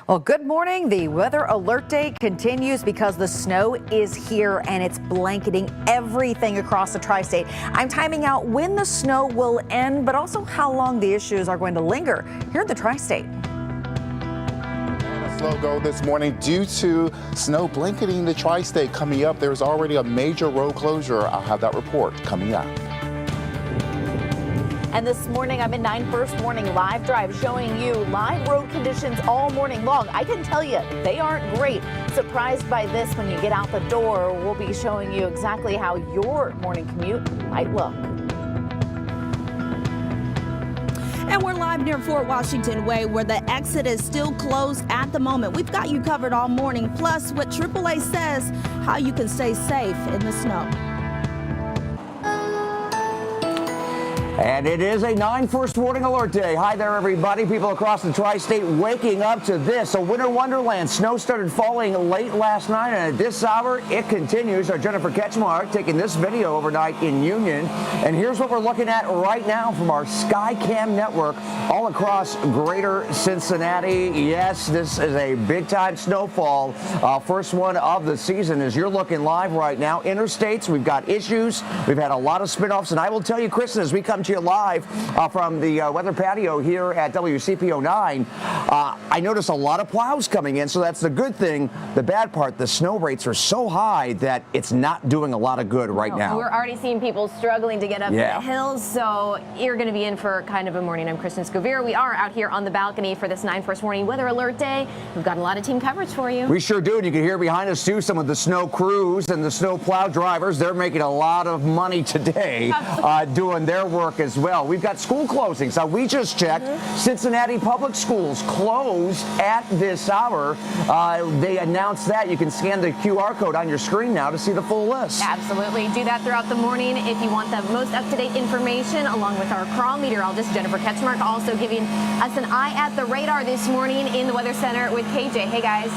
Well, good morning. The weather alert day continues because the snow is here and it's blanketing everything across the tri-state. I'm timing out when the snow will end, but also how long the issues are going to linger here in the tri-state. A slow go this morning due to snow blanketing the tri-state. Coming up, there's already a major road closure. I'll have that report coming up. And this morning, I'm in 9 First Morning Live Drive showing you live road conditions all morning long. I can tell you they aren't great. Surprised by this when you get out the door. We'll be showing you exactly how your morning commute might look. And we're live near Fort Washington Way, where the exit is still closed at the moment. We've got you covered all morning, plus what AAA says, how you can stay safe in the snow. And it is a 9 First Warning Alert Day. Hi there, everybody. People across the tri-state waking up to this. A winter wonderland. Snow started falling late last night, and at this hour, it continues. Our Jennifer Ketchmark taking this video overnight in Union. And here's what we're looking at right now from our SkyCam network all across greater Cincinnati. Yes, this is a big-time snowfall. First one of the season as you're looking live right now. Interstates, we've got issues. We've had a lot of spin-offs, and I will tell you, Kristen, as we come to you live from the weather patio here at WCPO 9. I noticed a lot of plows coming in, so that's the good thing. The bad part, the snow rates are so high that it's not doing a lot of good right now. We're already seeing people struggling to get up the hills, so you're going to be in for kind of a morning. I'm Kristen Scovere. We are out here on the balcony for this 9 First Warning Weather Alert Day. We've got a lot of team coverage for you. We sure do, and you can hear behind us too some of the snow crews and the snow plow drivers. They're making a lot of money today doing their work as well. We've got school closings. Now, we just checked. Cincinnati Public Schools closed at this hour. They announced that. You can scan the QR code on your screen now to see the full list. Absolutely. Do that throughout the morning if you want the most up-to-date information, along with our crawl meteorologist, Jennifer Ketchmark, also giving us an eye at the radar this morning in the Weather Center with KJ. Hey, guys.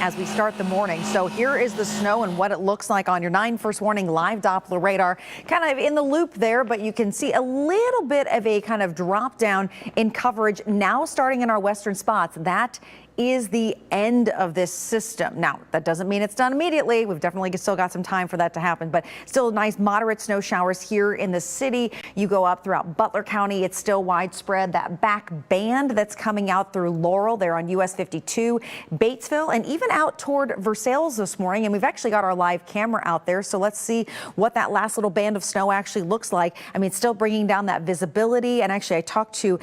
As we start the morning. So here is the snow and what it looks like on your 9 First Warning live Doppler radar. Kind of in the loop there, but you can see a little bit of a kind of drop down in coverage now starting in our western spots. That is the end of this system. Now, that doesn't mean it's done immediately. We've definitely still got some time for that to happen, but still nice moderate snow showers here in the city. You go up throughout Butler County, it's still widespread. That back band that's coming out through Laurel there on US 52, Batesville, and even out toward Versailles this morning. And we've actually got our live camera out there, so let's see what that last little band of snow actually looks like. I mean, still bringing down that visibility. And actually, I talked to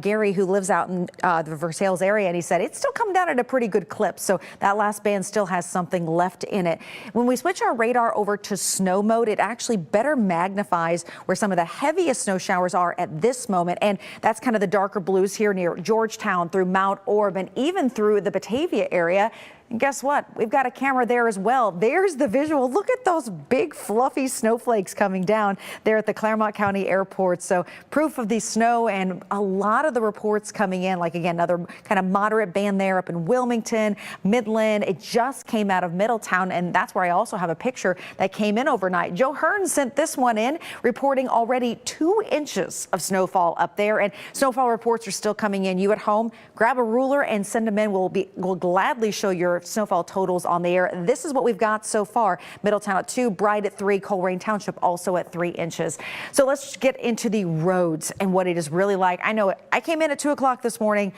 Gary, who lives out in the Versailles area, and he said it's still come down at a pretty good clip, so that last band still has something left in it. When we switch our radar over to snow mode, it actually better magnifies where some of the heaviest snow showers are at this moment, and that's kind of the darker blues here near Georgetown through Mount Orb and even through the Batavia area. And guess what? We've got a camera there as well. There's the visual. Look at those big fluffy snowflakes coming down there at the Claremont County Airport. So proof of the snow and a lot of the reports coming in, like again, another kind of moderate band there up in Wilmington, Midland. It just came out of Middletown, and that's where I also have a picture that came in overnight. Joe Hearn sent this one in, reporting already 2 inches of snowfall up there, and snowfall reports are still coming in. You at home, grab a ruler and send them in. We'll gladly show your snowfall totals on the air. This is what we've got so far. Middletown at 2, Bright at 3, Colerain Township also at 3 inches. So let's get into the roads and what it is really like. I know I came in at 2 o'clock this morning.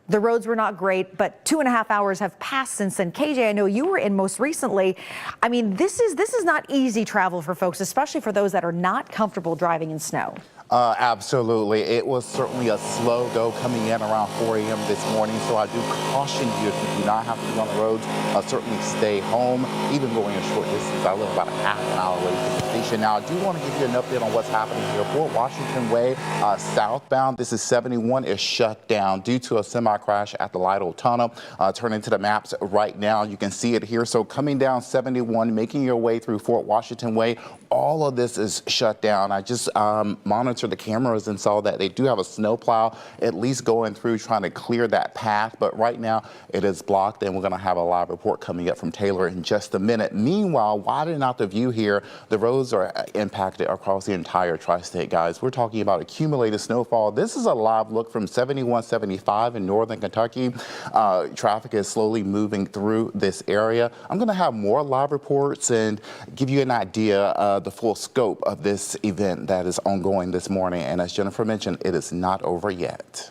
The roads were not great, but 2.5 hours have passed since then. KJ, I know you were in most recently. I mean, this is not easy travel for folks, especially for those that are not comfortable driving in snow. Absolutely. It was certainly a slow go coming in around 4 a.m. this morning, so I do caution you if you do not have to be on the roads, certainly stay home, even going a short distance. I live about a half an hour away from the station. Now, I do want to give you an update on what's happening here. Fort Washington Way, southbound, this is 71, is shut down due to a semi-crash at the Lytle Tunnel. Turning to the maps right now, you can see it here. So coming down 71, making your way through Fort Washington Way, all of this is shut down. I just monitored monitored the cameras and saw that they do have a snowplow at least going through trying to clear that path. But right now it is blocked, and we're going to have a live report coming up from Taylor in just a minute. Meanwhile, widening out the view here, the roads are impacted across the entire tri-state, guys. We're talking about accumulated snowfall. This is a live look from 7175 in northern Kentucky. Traffic is slowly moving through this area. I'm going to have more live reports and give you an idea of the full scope of this event that is ongoing this morning. And as Jennifer mentioned, it is not over yet.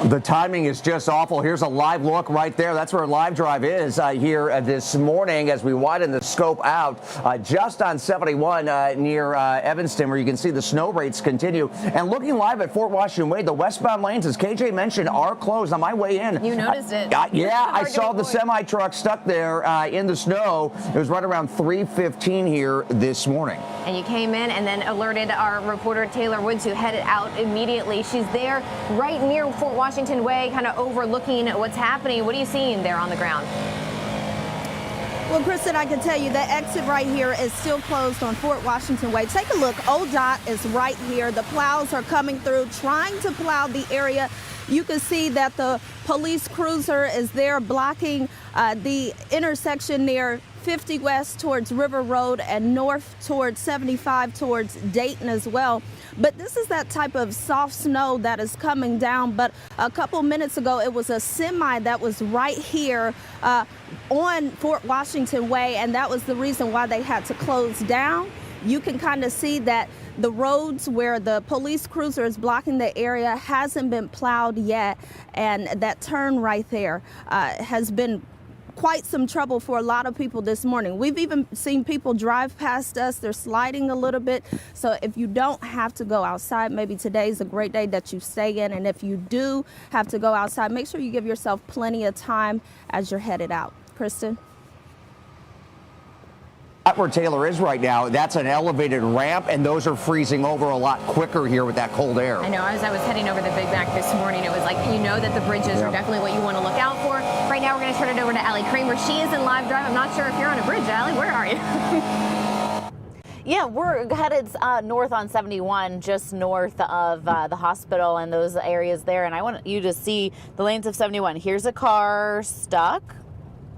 The timing is just awful. Here's a live look right there. That's where Live Drive is here this morning as we widen the scope out just on 71 near Evanston, where you can see the snow rates continue. And looking live at Fort Washington Way, the westbound lanes, as KJ mentioned, are closed. On my way in, you noticed it. Yeah, I saw the semi truck stuck there in the snow. It was right around 3:15 here this morning. And you came in and then alerted our reporter Taylor Woods, who headed out immediately. She's there right near Fort Washington Way, kind of overlooking what's happening. What are you seeing there on the ground? Well, Kristen, I can tell you that exit right here is still closed on Fort Washington Way. Take a look. ODOT is right here. The plows are coming through, trying to plow the area. You can see that the police cruiser is there blocking the intersection near 50 west towards River Road and north towards 75 towards Dayton as well. But this is that type of soft snow that is coming down. But a couple minutes ago, it was a semi that was right here on Fort Washington Way, and that was the reason why they had to close down. You can kind of see that the roads where the police cruiser is blocking the area hasn't been plowed yet, and that turn right there has been quite some trouble for a lot of people this morning. We've even seen people drive past us. They're sliding a little bit. So if you don't have to go outside, maybe today's a great day that you stay in. And if you do have to go outside, make sure you give yourself plenty of time as you're headed out. Kristen? Where Taylor is right now, that's an elevated ramp, and those are freezing over a lot quicker here with that cold air. I know, as I was heading over the Big Mac this morning, it was like, you know that the bridges are definitely what you want to look out for. Right now, we're going to turn it over to Allie Kramer. She is in Live Drive. I'm not sure if you're on a bridge, Allie. Where are you? Yeah, we're headed north on 71, just north of the hospital and those areas there. And I want you to see the lanes of 71. Here's a car stuck,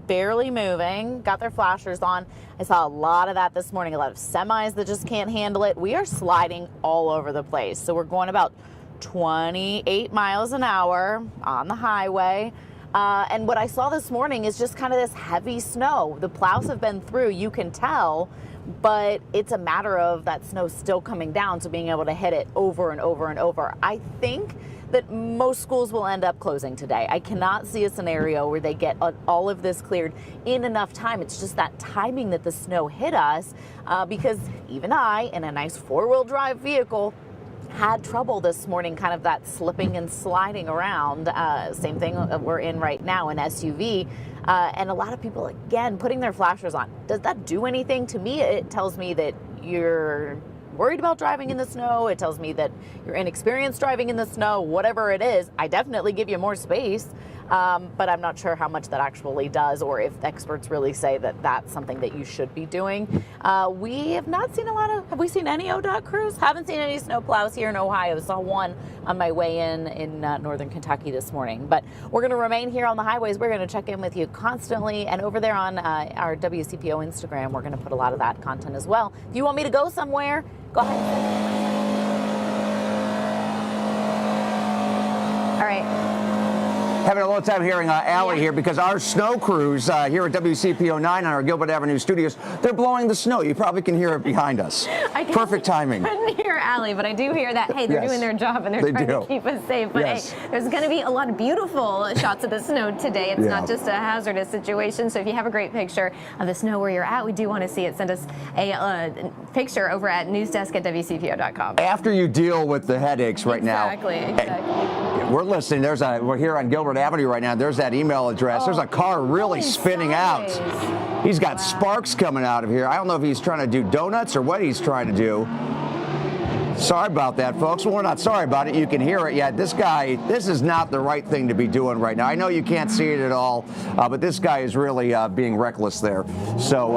barely moving, got their flashers on. I saw a lot of that this morning, a lot of semis that just can't handle it. We are sliding all over the place. So we're going about 28 miles an hour on the highway. And what I saw this morning is just kind of this heavy snow. The plows have been through, you can tell, but it's a matter of that snow still coming down, so being able to hit it over and over and over. I think that most schools will end up closing today. I cannot see a scenario where they get all of this cleared in enough time. It's just that timing that the snow hit us, because even I, in a nice four-wheel drive vehicle, had trouble this morning, kind of that slipping and sliding around. Same thing we're in right now, an SUV. And a lot of people, again, putting their flashers on. Does that do anything? To me, it tells me that you're worried about driving in the snow. It tells me that you're inexperienced driving in the snow. Whatever it is, I definitely give you more space. But I'm not sure how much that actually does, or if experts really say that that's something that you should be doing. We have not seen have we seen any ODOT crews? Haven't seen any snow plows here in Ohio. Saw one on my way in northern Kentucky this morning. But we're going to remain here on the highways. We're going to check in with you constantly. And over there on our WCPO Instagram, we're going to put a lot of that content as well. If you want me to go somewhere, go ahead. All right. Having a little time hearing Allie here, because our snow crews here at WCPO 9 on our Gilbert Avenue studios, they're blowing the snow. You probably can hear it behind us. Perfect timing. I couldn't hear Allie, but I do hear that, hey, they're doing their job and they're trying to keep us safe. But hey, there's going to be a lot of beautiful shots of the snow today. It's not just a hazardous situation. So if you have a great picture of the snow where you're at, we do want to see it. Send us a picture over at newsdesk@WCPO.com. After you deal with the headaches right now. Exactly. We're listening. We're here on Gilbert Avenue right now. There's that email address. There's a car really spinning out. He's got sparks coming out of here. I don't know if he's trying to do donuts or what he's trying to do. Sorry about that, folks. Well, we're not sorry about it. You can hear it. Yeah, this is not the right thing to be doing right now. I know you can't see it at all, but this guy is really being reckless there. So,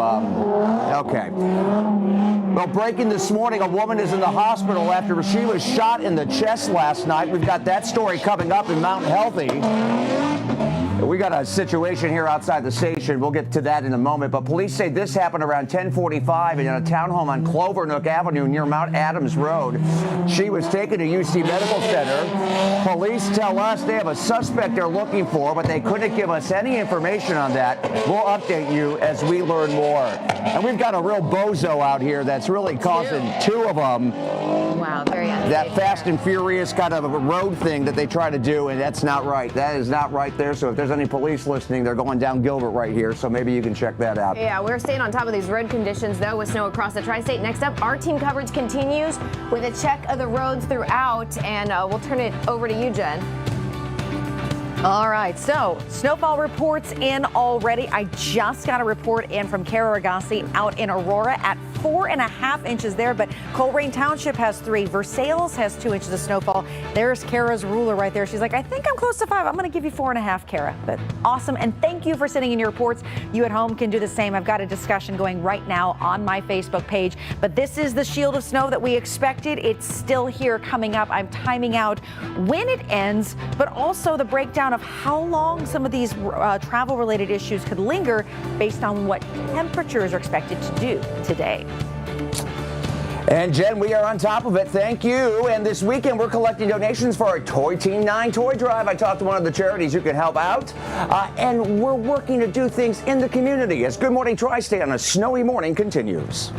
okay. Well, breaking this morning, a woman is in the hospital after she was shot in the chest last night. We've got that story coming up in Mount Healthy. We got a situation here outside the station. We'll get to that in a moment. But police say this happened around 10:45 in a townhome on Clovernook Avenue near Mount Adams Road. She was taken to UC Medical Center. Police tell us they have a suspect they're looking for, but they couldn't give us any information on that. We'll update you as we learn more. And we've got a real bozo out here that's really causing two of them. Wow, very unsafe. That Fast and Furious kind of a road thing that they try to do, and that's not right. That is not right there. So if there's any police listening, they're going down Gilbert right here. So maybe you can check that out. Yeah, we're staying on top of these road conditions, though, with snow across the tri-state. Next up, our team coverage continues with a check of the roads throughout, and we'll turn it over to you, Jen. All right, so snowfall reports in already. I just got a report in from Kara Agassi out in Aurora at 4.5 inches there, but Coleraine Township has 3. Versailles has 2 inches of snowfall. There's Kara's ruler right there. She's like, I think I'm close to 5. I'm going to give you 4.5, Kara. But awesome, and thank you for sending in your reports. You at home can do the same. I've got a discussion going right now on my Facebook page, but this is the shield of snow that we expected. It's still here coming up. I'm timing out when it ends, but also the breakdown of how long some of these travel-related issues could linger based on what temperatures are expected to do today. And Jen, we are on top of it. Thank you. And this weekend, we're collecting donations for our Toy Team 9 toy drive. I talked to one of the charities who can help out. And we're working to do things in the community as Good Morning Tri-State on a snowy morning continues.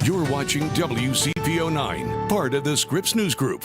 You're watching WCPO 9, part of the Scripps News Group.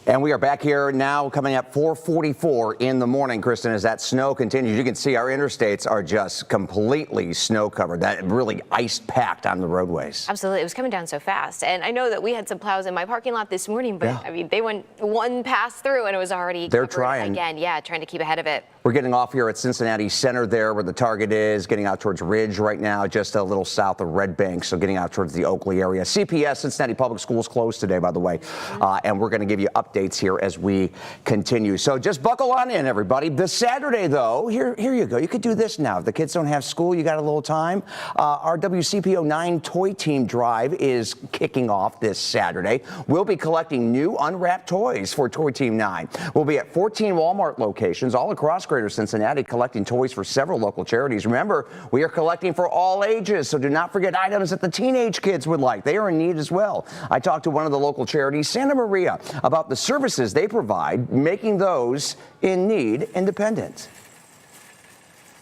And we are back here now coming up 4:44 in the morning, Kristen, as that snow continues. You can see our interstates are just completely snow covered. That really ice packed on the roadways. Absolutely. It was coming down so fast. And I know that we had some plows in my parking lot this morning, but I mean, they went one pass through and it was already They're trying again. Yeah, trying to keep ahead of it. We're getting off here at Cincinnati Center there where the Target is, getting out towards Ridge right now, just a little south of Red Bank, so getting out towards the Oakley area. CPS, Cincinnati Public Schools, closed today, by the way, and we're going to give you updates here as we continue. So just buckle on in, everybody. This Saturday, though, here you go. You could do this now. If the kids don't have school, you got a little time. Our WCPO 9 Toy Team Drive is kicking off this Saturday. We'll be collecting new unwrapped toys for Toy Team 9. We'll be at 14 Walmart locations all across Greater Cincinnati collecting toys for several local charities. Remember, we are collecting for all ages, so do not forget items that the teenage kids would like. They are in need as well. I talked to one of the local charities, Santa Maria, about the services they provide, making those in need independent.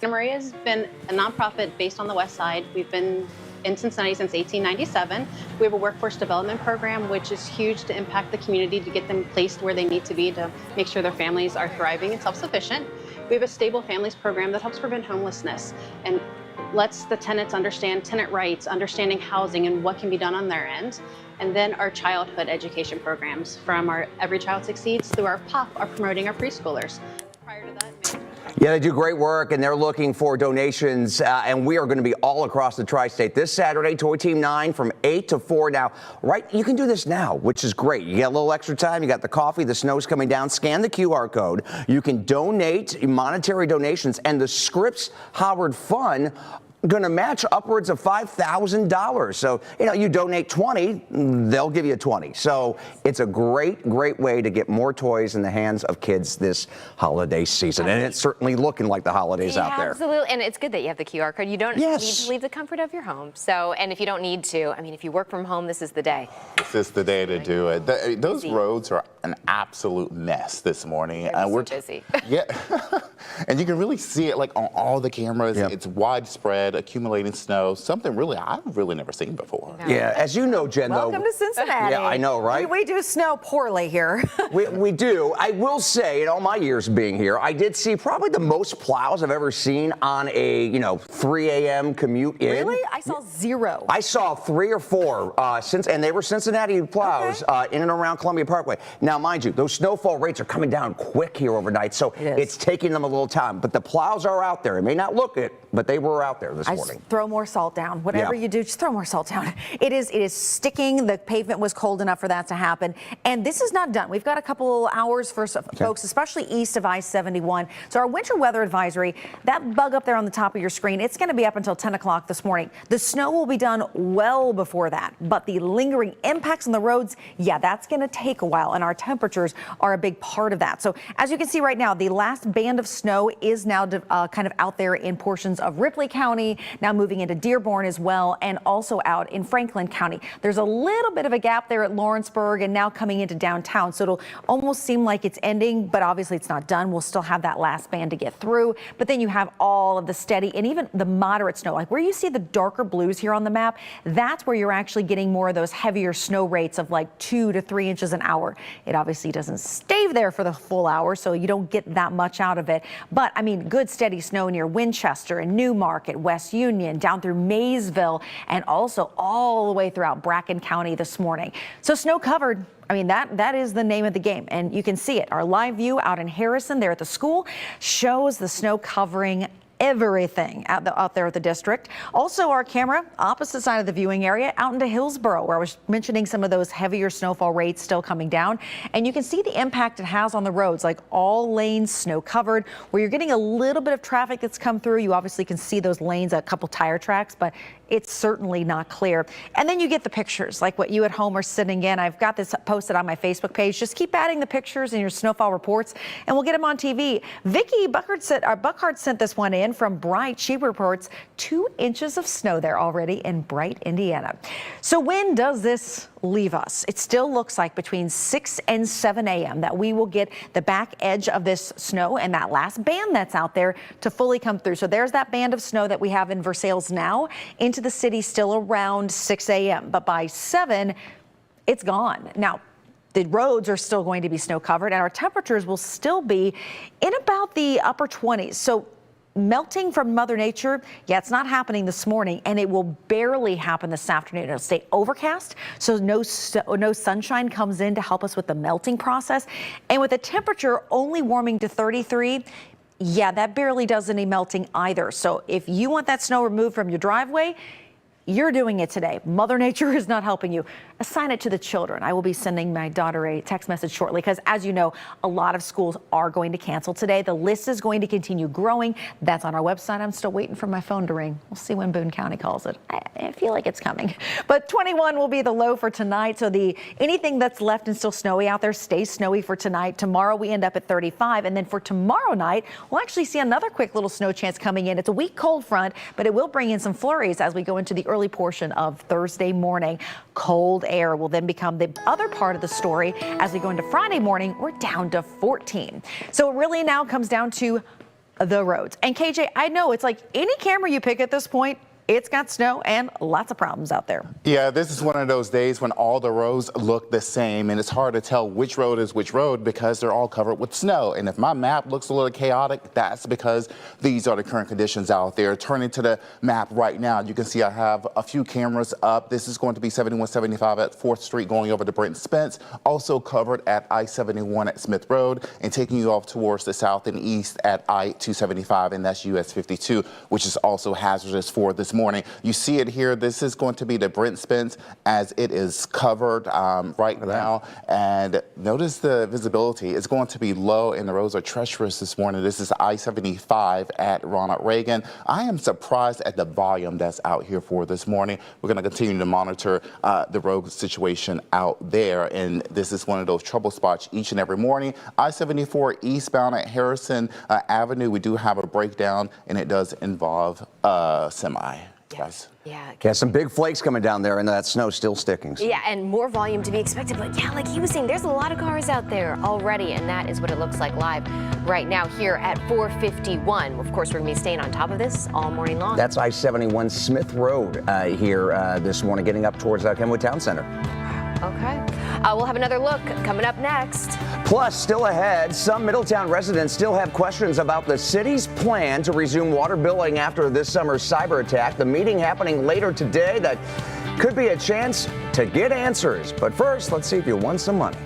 Santa Maria has been a nonprofit based on the West Side. We've been in Cincinnati since 1897. We have a workforce development program, which is huge to impact the community, to get them placed where they need to be, to make sure their families are thriving and self-sufficient. We have a stable families program that helps prevent homelessness and lets the tenants understand tenant rights, understanding housing and what can be done on their end. And then our childhood education programs, from our Every Child Succeeds through our POP, are promoting our preschoolers. Prior to that, yeah, they do great work, and they're looking for donations, and we are going to be all across the tri-state this Saturday, Toy Team 9 from 8 to 4. Now, right, you can do this now, which is great. You get a little extra time. You got the coffee, the snow's coming down. Scan the QR code. You can donate monetary donations, and the Scripps Howard Fund going to match upwards of $5,000. So, you donate 20, they'll give you 20. So it's a great way to get more toys in the hands of kids this holiday season. And it's certainly looking like the holidays out there. Absolutely. And it's good that you have the QR code. You don't need to leave the comfort of your home. So, and if you don't need to, I mean, if you work from home, this is the day. This is the day to do it. Those roads are an absolute mess this morning. We're busy. Yeah. And you can really see it like on all the cameras. Yep. It's widespread, accumulating snow, something really I've really never seen before. No. Yeah, as you know, Jen, Welcome to Cincinnati. Yeah, I know, right? We do snow poorly here. we do. I will say, in all my years being here, I did see probably the most plows I've ever seen on a 3 a.m. commute in. Really? I saw 0. I saw 3 or 4 and they were Cincinnati plows in and around Columbia Parkway. Now, mind you, those snowfall rates are coming down quick here overnight, so it's taking them a little time. But the plows are out there. It may not look it, but they were out there this morning. Just throw more salt down. Whatever you do, just throw more salt down. It is sticking. The pavement was cold enough for that to happen. And this is not done. We've got a couple hours for folks, especially east of I-71. So our winter weather advisory, that bug up there on the top of your screen, it's going to be up until 10 o'clock this morning. The snow will be done well before that. But the lingering impacts on the roads, yeah, that's going to take a while. And our temperatures are a big part of that. So as you can see right now, the last band of snow is now kind of out there in portions of Ripley County, now moving into Dearborn as well, and also out in Franklin County. There's a little bit of a gap there at Lawrenceburg and now coming into downtown. So it'll almost seem like it's ending, but obviously it's not done. We'll still have that last band to get through. But then you have all of the steady and even the moderate snow, like where you see the darker blues here on the map, that's where you're actually getting more of those heavier snow rates of like 2 to 3 inches an hour. It obviously doesn't stay there for the full hour, so you don't get that much out of it. But I mean, good steady snow near Winchester and Newmarket, West Union, down through Maysville, and also all the way throughout Bracken County this morning. So snow covered. I mean, that is the name of the game, and you can see it. Our live view out in Harrison there at the school shows the snow covering everything out there at the district. Also, our camera opposite side of the viewing area out into Hillsborough, where I was mentioning some of those heavier snowfall rates still coming down. And you can see the impact it has on the roads, like all lanes snow covered, where you're getting a little bit of traffic that's come through. You obviously can see those lanes, a couple tire tracks, but it's certainly not clear. And then you get the pictures like what you at home are sitting in. I've got this posted on my Facebook page. Just keep adding the pictures in your snowfall reports and we'll get them on TV. Vicki Buckhart sent this one in from Bright. She reports 2 inches of snow there already in Bright, Indiana. So when does this leave us? It still looks like between 6 and 7 a.m. that we will get the back edge of this snow and that last band that's out there to fully come through. So there's that band of snow that we have in Versailles now into the city still around 6 a.m. But by 7, it's gone. Now, the roads are still going to be snow covered and our temperatures will still be in about the upper 20s. So melting from Mother Nature, yeah, it's not happening this morning, and it will barely happen this afternoon. It'll stay overcast, so no sunshine comes in to help us with the melting process. And with the temperature only warming to 33, yeah, that barely does any melting either. So if you want that snow removed from your driveway, you're doing it today. Mother Nature is not helping you. Assign it to the children. I will be sending my daughter a text message shortly because, as you know, a lot of schools are going to cancel today. The list is going to continue growing. That's on our website. I'm still waiting for my phone to ring. We'll see when Boone County calls it. I feel like it's coming. But 21 will be the low for tonight. So anything that's left and still snowy out there stays snowy for tonight. Tomorrow we end up at 35. And then for tomorrow night, we'll actually see another quick little snow chance coming in. It's a weak cold front, but it will bring in some flurries as we go into the early portion of Thursday morning. Cold air will then become the other part of the story. As we go into Friday morning, we're down to 14. So it really now comes down to the roads. And KJ, I know it's like any camera you pick at this point, it's got snow and lots of problems out there. Yeah, this is one of those days when all the roads look the same and it's hard to tell which road is which road because they're all covered with snow. And if my map looks a little chaotic, that's because these are the current conditions out there. Turning to the map right now, you can see I have a few cameras up. This is going to be 7175 at 4th Street going over to Brent Spence. Also covered at I-71 at Smith Road and taking you off towards the south and east at I-275, and that's US 52, which is also hazardous for this morning. You see it here. This is going to be the Brent Spence as it is covered right now. And notice the visibility. It's going to be low and the roads are treacherous this morning. This is I-75 at Ronald Reagan. I am surprised at the volume that's out here for this morning. We're going to continue to monitor the road situation out there. And this is one of those trouble spots each and every morning. I-74 eastbound at Harrison Avenue. We do have a breakdown and it does involve semi. Guys. Yeah, some big flakes coming down there and that snow still sticking. So. Yeah, and more volume to be expected. But yeah, like he was saying, there's a lot of cars out there already, and that is what it looks like live right now here at 451. Of course, we're going to be staying on top of this all morning long. That's I-71 Smith Road here this morning, getting up towards Kenwood Town Center. Okay. We'll have another look coming up next. Plus, still ahead, some Middletown residents still have questions about the city's plan to resume water billing after this summer's cyber attack. The meeting happening later today that could be a chance to get answers. But first, let's see if you won some money.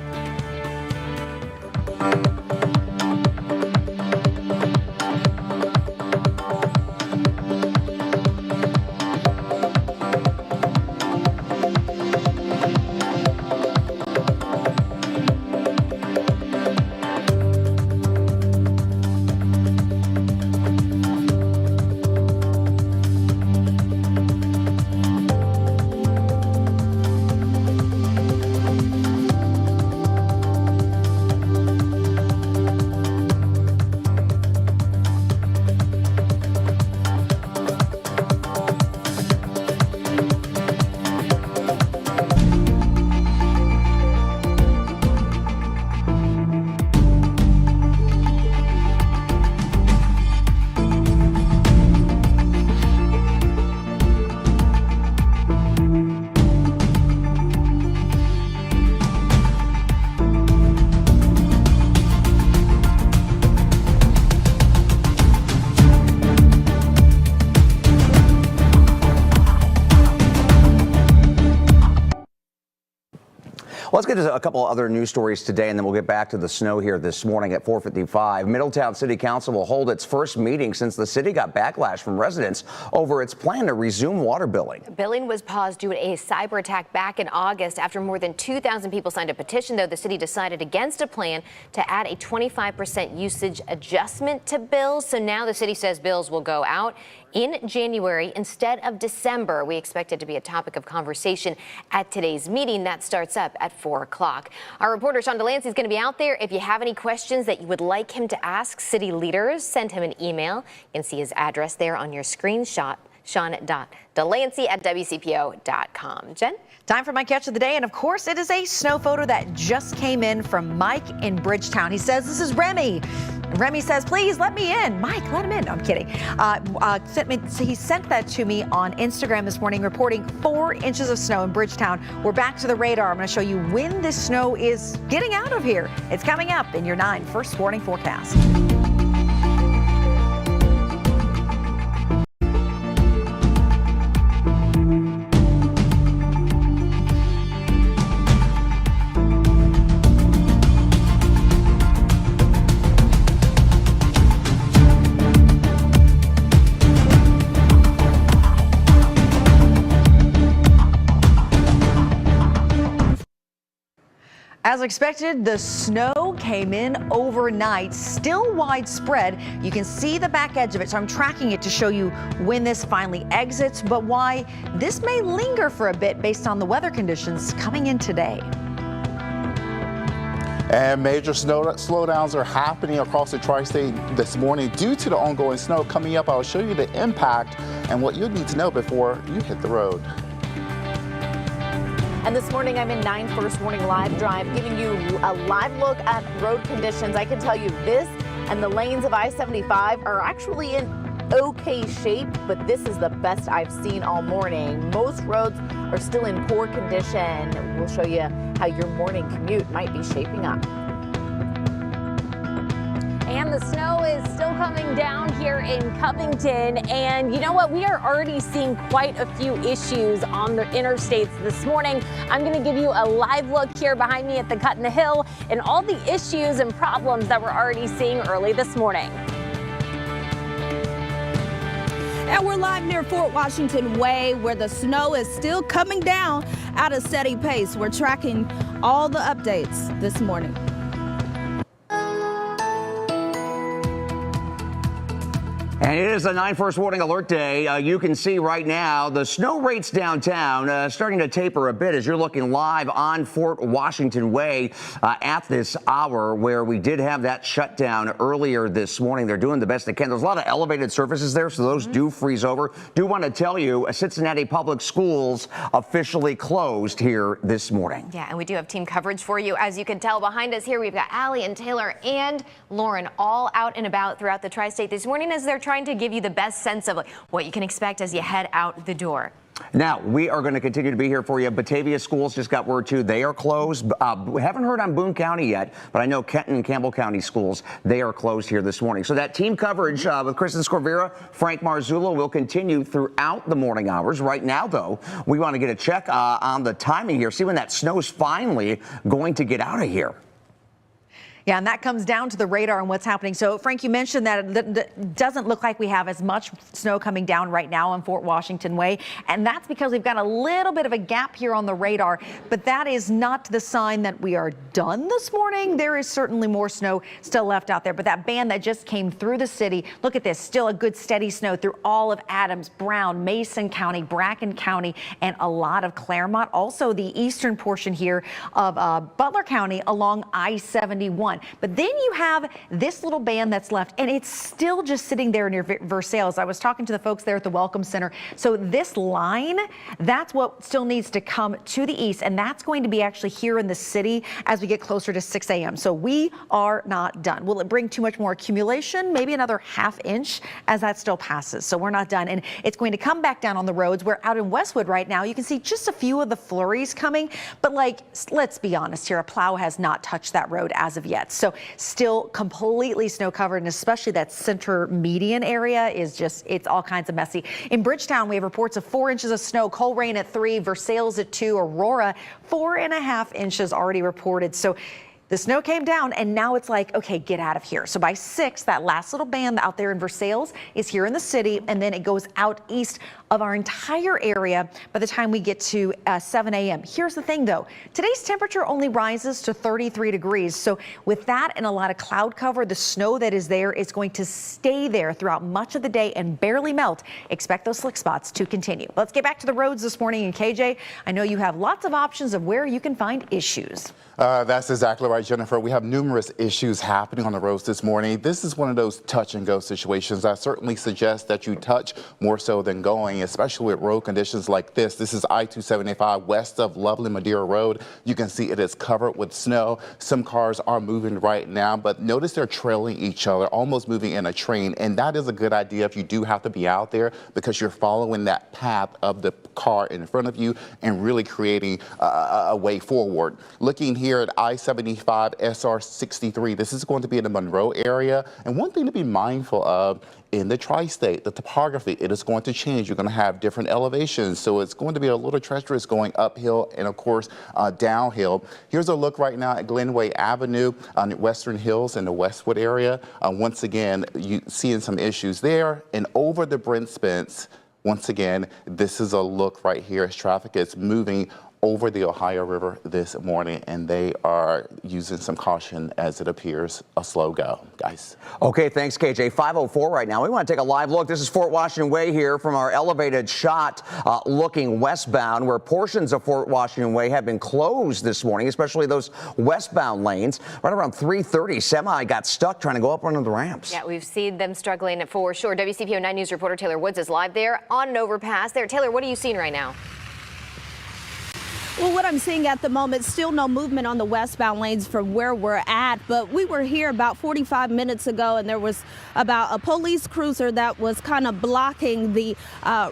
Let's get to a couple other news stories today, and then we'll get back to the snow here this morning at 4:55. Middletown City Council will hold its first meeting since the city got backlash from residents over its plan to resume water billing. Billing was paused due to a cyber attack back in August. After more than 2,000 people signed a petition, though, the city decided against a plan to add a 25% usage adjustment to bills. So now the city says bills will go out in January instead of December. We expect it to be a topic of conversation at today's meeting. That starts up at 4 o'clock. Our reporter Sean Delancey is going to be out there. If you have any questions that you would like him to ask city leaders, send him an email. You can see his address there on your screenshot, Sean.Delancey@WCPO.com. Jen? Time for my catch of the day, and of course it is a snow photo that just came in from Mike in Bridgetown. He says, "This is Remy." And Remy says, "Please let me in." Mike, let him in. No, I'm kidding. He sent that to me on Instagram this morning, reporting 4 inches of snow in Bridgetown. We're back to the radar. I'm going to show you when this snow is getting out of here. It's coming up in your 9 first warning forecast. As expected, the snow came in overnight, still widespread. You can see the back edge of it, so I'm tracking it to show you when this finally exits, but why this may linger for a bit based on the weather conditions coming in today. And major slowdowns are happening across the tri-state this morning due to the ongoing snow. Coming up, I'll show you the impact and what you need to know before you hit the road. And this morning, I'm in 9 First Warning Live Drive, giving you a live look at road conditions. I can tell you this and the lanes of I-75 are actually in okay shape, but this is the best I've seen all morning. Most roads are still in poor condition. We'll show you how your morning commute might be shaping up. And the snow is still coming down here in Covington. And you know what? We are already seeing quite a few issues on the interstates this morning. I'm going to give you a live look here behind me at the Cut in the Hill and all the issues and problems that we're already seeing early this morning. And we're live near Fort Washington Way, where the snow is still coming down at a steady pace. We're tracking all the updates this morning. And it is a 9 First Warning Alert Day. You can see right now the snow rates downtown starting to taper a bit as you're looking live on Fort Washington Way at this hour, where we did have that shutdown earlier this morning. They're doing the best they can. There's a lot of elevated surfaces there, so those do freeze over. Do want to tell you, Cincinnati Public Schools officially closed here this morning. Yeah, and we do have team coverage for you. As you can tell behind us here, we've got Allie and Taylor and Lauren all out and about throughout the tri-state this morning as they're trying to give you the best sense of what you can expect as you head out the door. Now, we are going to continue to be here for you. Batavia schools just got word, too. They are closed. We haven't heard on Boone County yet, but I know Kenton and Campbell County schools, they are closed here this morning. So that team coverage with Kristen Scorvera, Frank Marzullo will continue throughout the morning hours. Right now, though, we want to get a check on the timing here, see when that snow is finally going to get out of here. Yeah, and that comes down to the radar and what's happening. So, Frank, you mentioned that it doesn't look like we have as much snow coming down right now on Fort Washington Way, and that's because we've got a little bit of a gap here on the radar, but that is not the sign that we are done this morning. There is certainly more snow still left out there, but that band that just came through the city, look at this, still a good steady snow through all of Adams, Brown, Mason County, Bracken County, and a lot of Claremont. Also, the eastern portion here of Butler County along I-71. But then you have this little band that's left, and it's still just sitting there near Versailles. I was talking to the folks there at the Welcome Center. So this line, that's what still needs to come to the east, and that's going to be actually here in the city as we get closer to 6 a.m. So we are not done. Will it bring too much more accumulation? Maybe another ½ inch as that still passes. So we're not done, and it's going to come back down on the roads. We're out in Westwood right now. You can see just a few of the flurries coming, but let's be honest here, a plow has not touched that road as of yet. yet. So still completely snow covered, and especially that center median area is just, it's all kinds of messy. In Bridgetown, we have reports of 4 inches of snow, Coleraine at 3, Versailles at 2, Aurora 4.5 inches already reported. So the snow came down, and now it's like, okay, get out of here. So by 6, that last little band out there in Versailles is here in the city, and then it goes out east of our entire area by the time we get to 7 a.m. Here's the thing, though. Today's temperature only rises to 33 degrees. So with that and a lot of cloud cover, the snow that is there is going to stay there throughout much of the day and barely melt. Expect those slick spots to continue. Let's get back to the roads this morning. And KJ, I know you have lots of options of where you can find issues. That's exactly right, Jennifer. We have numerous issues happening on the roads this morning. This is one of those touch and go situations. I certainly suggest that you touch more so than going, especially with road conditions like this. This is I-275 west of Lovely Madeira Road. You can see it is covered with snow. Some cars are moving right now, but notice they're trailing each other, almost moving in a train. And that is a good idea if you do have to be out there, because you're following that path of the car in front of you and really creating a way forward. Looking here at I-75 SR63, this is going to be in the Monroe area. And one thing to be mindful of in the tri-state, the topography, it is going to change. You're going to have different elevations, so it's going to be a little treacherous going uphill and, of course, downhill. Here's a look right now at Glenway Avenue on the Western Hills in the Westwood area. Once again, you seeing some issues there. And over the Brent Spence, once again, this is a look right here as traffic is moving over the Ohio River this morning, and they are using some caution as it appears a slow go, guys. Okay, thanks, KJ. 5:04 right now. We want to take a live look. This is Fort Washington Way here from our elevated shot looking westbound, where portions of Fort Washington Way have been closed this morning, especially those westbound lanes. Right around 3:30, semi got stuck trying to go up one of the ramps. Yeah, we've seen them struggling for sure. WCPO 9 News reporter Taylor Woods is live there on an overpass there. Taylor, what are you seeing right now? Well, what I'm seeing at the moment, still no movement on the westbound lanes from where we're at, but we were here about 45 minutes ago, and there was about a police cruiser that was kind of blocking the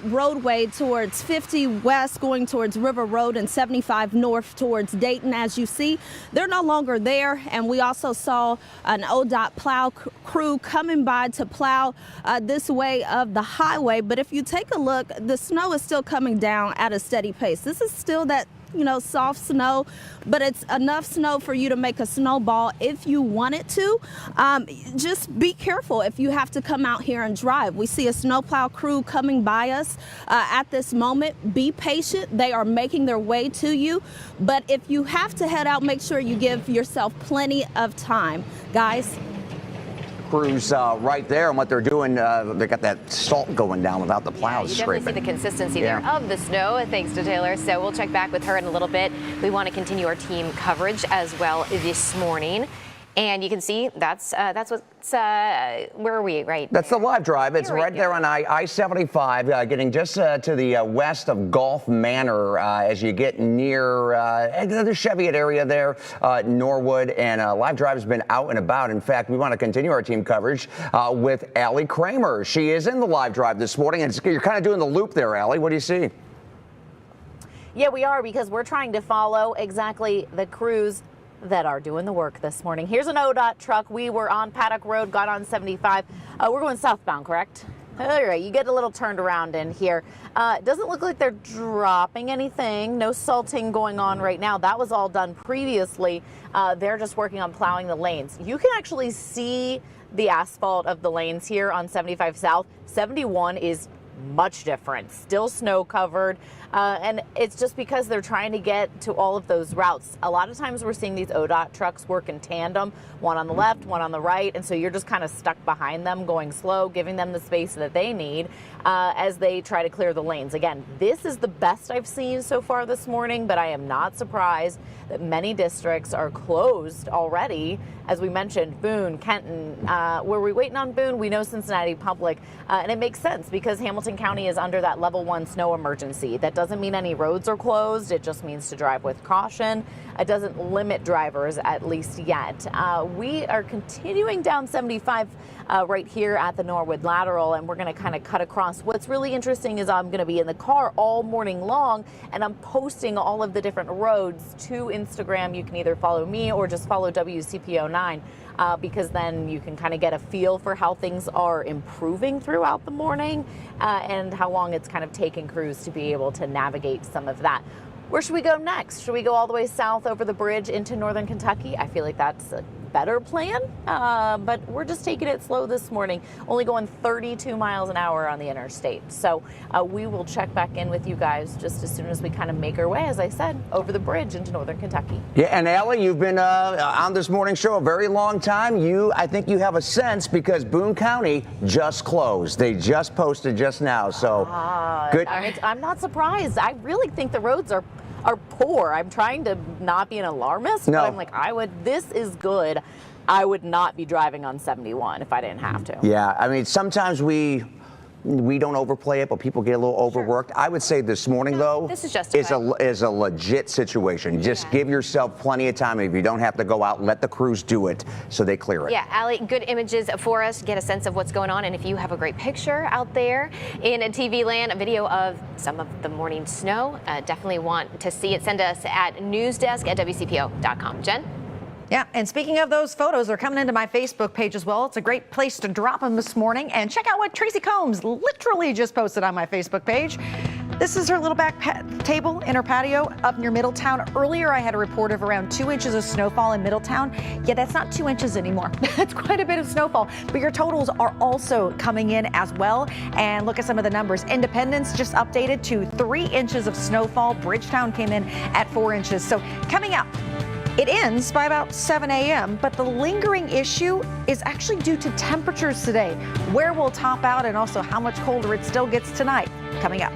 roadway towards 50 west going towards River Road and 75 north towards Dayton. As you see, they're no longer there, and we also saw an ODOT plow crew coming by to plow this way of the highway. But if you take a look, the snow is still coming down at a steady pace. This is still that, you know, soft snow, but it's enough snow for you to make a snowball if you want it to. Just be careful if you have to come out here and drive. We see a snowplow crew coming by us at this moment. Be patient. They are making their way to you. But if you have to head out, make sure you give yourself plenty of time. Guys. Crews right there, and what they're doing, they got that salt going down without the plows you scraping. definitely see the consistency there of the snow, thanks to Taylor. So we'll check back with her in a little bit. We want to continue our team coverage as well this morning. And you can see that's what's, where are we right That's there? the live drive. It's right there on I-75, getting just to the west of Gulf Manor as you get near the Cheviot area there, Norwood. And live drive has been out and about. In fact, we want to continue our team coverage with Allie Kramer. She is in the live drive this morning, and you're kind of doing the loop there, Allie. What do you see? Yeah, we are, because we're trying to follow exactly the crews that are doing the work this morning. Here's an ODOT truck. We were on Paddock Road, got on 75. We're going southbound, correct? All right, you get a little turned around in here. Doesn't look like they're dropping anything. No salting going on right now. That was all done previously. They're just working on plowing the lanes. You can actually see the asphalt of the lanes here on 75 South. 71 is much different, still snow covered, and it's just because they're trying to get to all of those routes. A lot of times we're seeing these ODOT trucks work in tandem, one on the left, one on the right, and so you're just kind of stuck behind them going slow, giving them the space that they need as they try to clear the lanes. Again, this is the best I've seen so far this morning, but I am not surprised that many districts are closed already. As we mentioned, Boone, Kenton, were we waiting on Boone? We know Cincinnati Public, and it makes sense because Hamilton Washington County is under that level 1 snow emergency. That doesn't mean any roads are closed. It just means to drive with caution. It doesn't limit drivers, at least yet. We are continuing down 75 right here at the Norwood Lateral, and we're going to kind of cut across. What's really interesting is I'm going to be in the car all morning long, and I'm posting all of the different roads to Instagram. You can either follow me or just follow WCPO 9. Because then you can kind of get a feel for how things are improving throughout the morning and how long it's kind of taken crews to be able to navigate some of that. Where should we go next? Should we go all the way south over the bridge into northern Kentucky? I feel like that's a better plan, but we're just taking it slow this morning, only going 32 miles an hour on the interstate. So we will check back in with you guys just as soon as we kind of make our way, as I said, over the bridge into northern Kentucky. Yeah, and Allie, you've been on this morning show a very long time. I think you have a sense because Boone County just closed. They just posted just now, so good. I'm not surprised. I really think the roads are poor. I'm trying to not be an alarmist, but I'm like, this is good. I would not be driving on 71 if I didn't have to. Yeah, I mean, sometimes we don't overplay it, but people get a little overworked. Sure. I would say this morning, though, this is a legit situation. Just give yourself plenty of time. If you don't have to go out, let the crews do it so they clear it. Yeah, Allie, good images for us, get a sense of what's going on. And if you have a great picture out there in TV land, a video of some of the morning snow, definitely want to see it. Send us at newsdesk@WCPO.com. Jen? Yeah, and speaking of those photos, they're coming into my Facebook page as well. It's a great place to drop them this morning. And check out what Tracy Combs literally just posted on my Facebook page. This is her little back table in her patio up near Middletown. Earlier, I had a report of around 2 inches of snowfall in Middletown. Yeah, that's not 2 inches anymore. That's quite a bit of snowfall. But your totals are also coming in as well. And look at some of the numbers. Independence just updated to 3 inches of snowfall. Bridgetown came in at 4 inches. So coming up, it ends by about 7 a.m., but the lingering issue is actually due to temperatures today. Where we'll top out and also how much colder it still gets tonight. Coming up.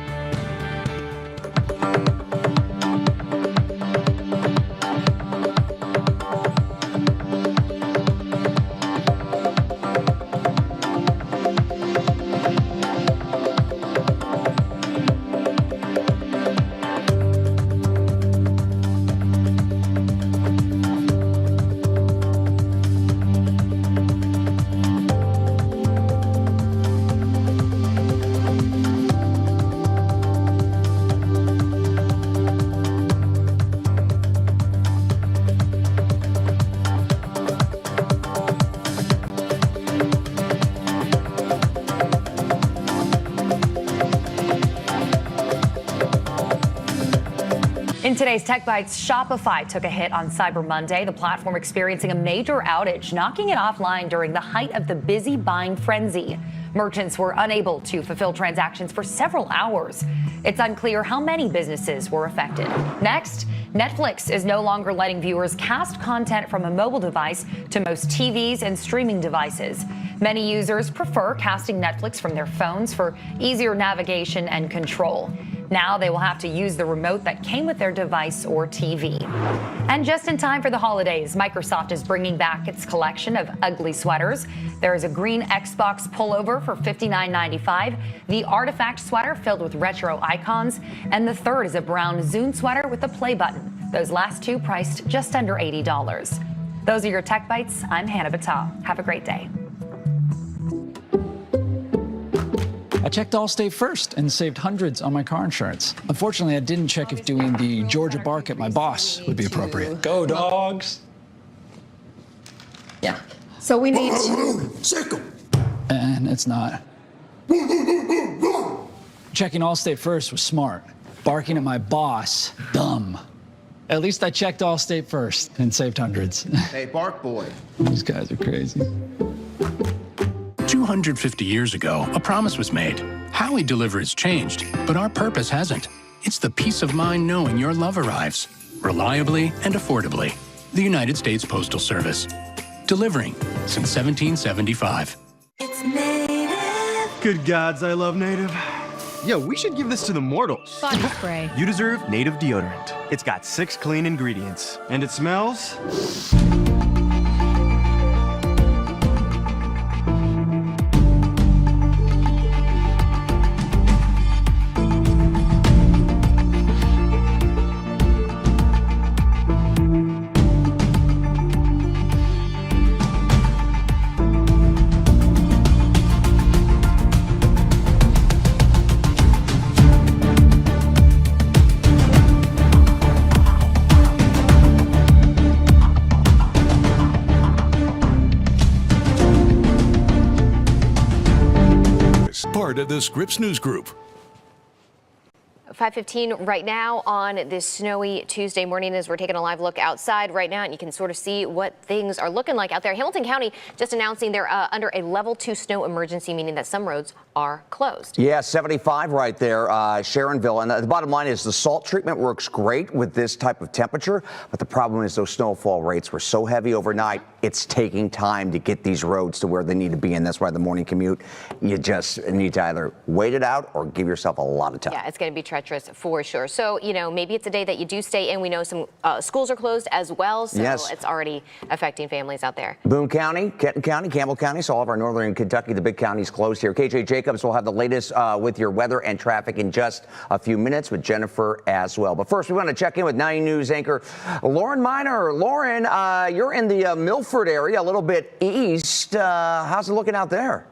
In today's Tech Bites, Shopify took a hit on Cyber Monday, the platform experiencing a major outage, knocking it offline during the height of the busy buying frenzy. Merchants were unable to fulfill transactions for several hours. It's unclear how many businesses were affected. Next, Netflix is no longer letting viewers cast content from a mobile device to most TVs and streaming devices. Many users prefer casting Netflix from their phones for easier navigation and control. Now they will have to use the remote that came with their device or TV. And just in time for the holidays, Microsoft is bringing back its collection of ugly sweaters. There is a green Xbox pullover for $59.95, the Artifact sweater filled with retro icons, and the third is a brown Zune sweater with a play button. Those last two priced just under $80. Those are your Tech Bites. I'm Hannah Battah. Have a great day. I checked Allstate first and saved hundreds on my car insurance. Unfortunately, I didn't check if doing the Georgia bark at my boss would be appropriate. Go, dogs! Yeah. So we need Circle. And it's not. Checking Allstate first was smart. Barking at my boss, dumb. At least I checked Allstate first and saved hundreds. Hey, Bark Boy. These guys are crazy. 250 years ago, a promise was made. How we deliver has changed, but our purpose hasn't. It's the peace of mind knowing your love arrives reliably and affordably. The United States Postal Service. Delivering since 1775. It's Native. Good gods, I love Native. Yo, we should give this to the mortals. Body spray. You deserve Native deodorant. It's got 6 clean ingredients, and it smells... part of the Scripps News Group. 5:15 right now on this snowy Tuesday morning as we're taking a live look outside right now, and you can sort of see what things are looking like out there. Hamilton County just announcing they're under a level 2 snow emergency, meaning that some roads are closed. Yeah, 75 right there, Sharonville. And the bottom line is the salt treatment works great with this type of temperature, but the problem is those snowfall rates were so heavy overnight, it's taking time to get these roads to where they need to be, and that's why the morning commute, you just need to either wait it out or give yourself a lot of time. Yeah, it's going to be treacherous for sure. So, maybe it's a day that you do stay in. We know some schools are closed as well, so yes, it's already affecting families out there. Boone County, Kenton County, Campbell County, so all of our northern Kentucky, the big counties closed here. KJ Jacobs will have the latest with your weather and traffic in just a few minutes with Jennifer as well. But first, we want to check in with 9 News anchor Lauren Miner. Lauren, you're in the Milford area, a little bit east. How's it looking out there?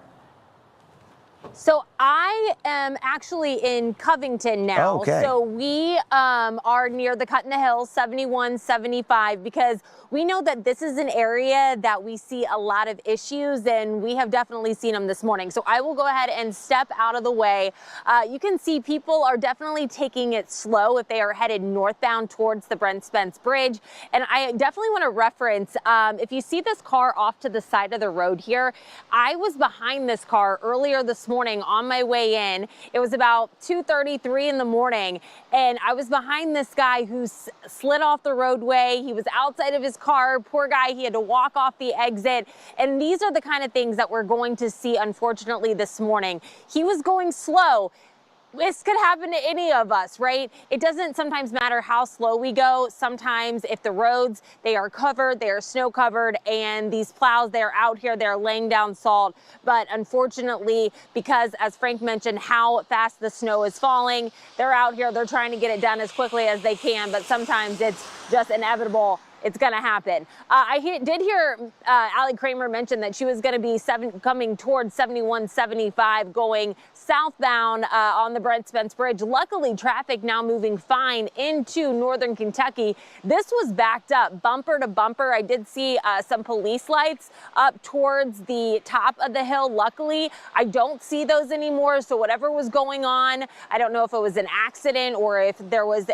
So I am actually in Covington now. Okay. So we are near the Cut in the Hill, 71, 75, because we know that this is an area that we see a lot of issues, and we have definitely seen them this morning. So I will go ahead and step out of the way. You can see people are definitely taking it slow if they are headed northbound towards the Brent Spence Bridge. And I definitely want to reference, if you see this car off to the side of the road here, I was behind this car earlier this morning on my way in. It was about 2:33 in the morning, and I was behind this guy who slid off the roadway. He was outside of his car. Poor guy, he had to walk off the exit. And these are the kind of things that we're going to see, unfortunately, this morning. He was going slow. This could happen to any of us, right? It doesn't sometimes matter how slow we go. Sometimes if the roads, they are covered, they are snow covered, and these plows, they're out here, they're laying down salt. But unfortunately, because as Frank mentioned, how fast the snow is falling, they're out here, they're trying to get it done as quickly as they can, but sometimes it's just inevitable. It's going to happen. I did hear Allie Kramer mention that she was going to be coming towards 71, 75, going southbound on the Brent Spence Bridge. Luckily, traffic now moving fine into northern Kentucky. This was backed up bumper to bumper. I did see some police lights up towards the top of the hill. Luckily, I don't see those anymore. So whatever was going on, I don't know if it was an accident or if there was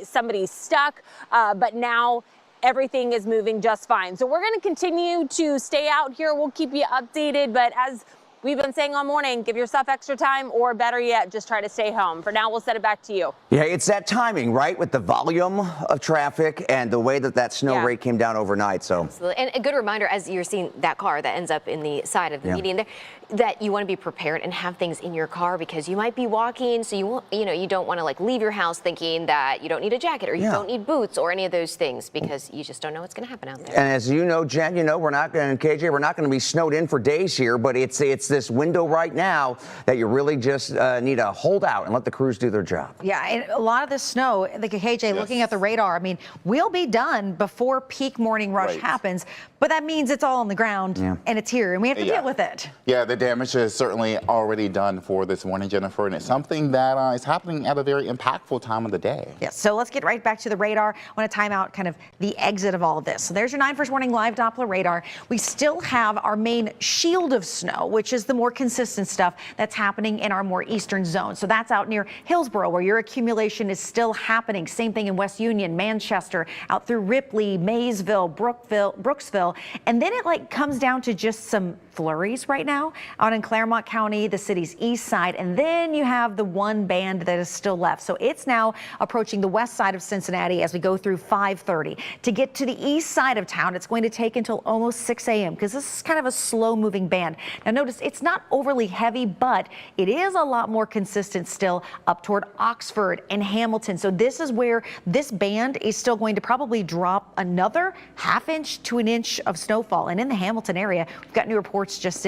somebody stuck, but now everything is moving just fine. So we're going to continue to stay out here. We'll keep you updated, but as we've been saying all morning, give yourself extra time, or better yet, just try to stay home. For now, we'll send it back to you. Yeah, it's that timing, right? With the volume of traffic and the way that snow rate came down overnight. So, absolutely. And a good reminder, as you're seeing that car that ends up in the side of the median there, that you want to be prepared and have things in your car, because you might be walking, so you don't want to like leave your house thinking that you don't need a jacket or you don't need boots or any of those things, because you just don't know what's going to happen out there. And as you know, Jen, we're not going to be snowed in for days here, but it's this window right now that you really just need to hold out and let the crews do their job. Yeah, and a lot of this snow, like KJ, looking at the radar, I mean, we'll be done before peak morning rush happens, but that means it's all on the ground and it's here and we have to deal with it. Yeah, the damage is certainly already done for this morning, Jennifer, and it's something that is happening at a very impactful time of the day. Yes, so let's get right back to the radar. I want to time out kind of the exit of all of this. So there's your 9 First Warning live Doppler radar. We still have our main shield of snow, which is the more consistent stuff that's happening in our more eastern zone. So that's out near Hillsborough, where your accumulation is still happening. Same thing in West Union, Manchester, out through Ripley, Maysville, Brooksville. And then it comes down to just some flurries right now out in Claremont County, the city's east side. And then you have the one band that is still left. So it's now approaching the west side of Cincinnati as we go through 5:30. To get to the east side of town, it's going to take until almost 6 a.m. because this is kind of a slow moving band. Now notice it's not overly heavy, but it is a lot more consistent still up toward Oxford and Hamilton. So this is where this band is still going to probably drop another ½ inch to an inch of snowfall. And in the Hamilton area, we've got new reports just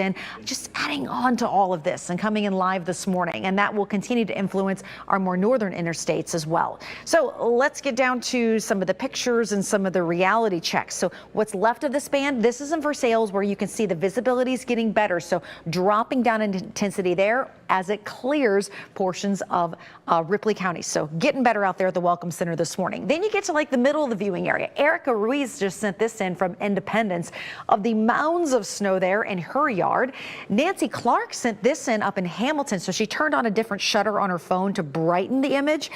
adding on to all of this and coming in live this morning. And that will continue to influence our more northern interstates as well. So let's get down to some of the pictures and some of the reality checks. So what's left of this band, this isn't for sales, where you can see the visibility is getting better. So dropping down in intensity there as it clears portions of Ripley County. So getting better out there at the Welcome Center this morning. Then you get to the middle of the viewing area. Erica Ruiz just sent this in from Independence of the mounds of snow there in her yard. Nancy Clark sent this in up in Hamilton, so she turned on a different shutter on her phone to brighten the image.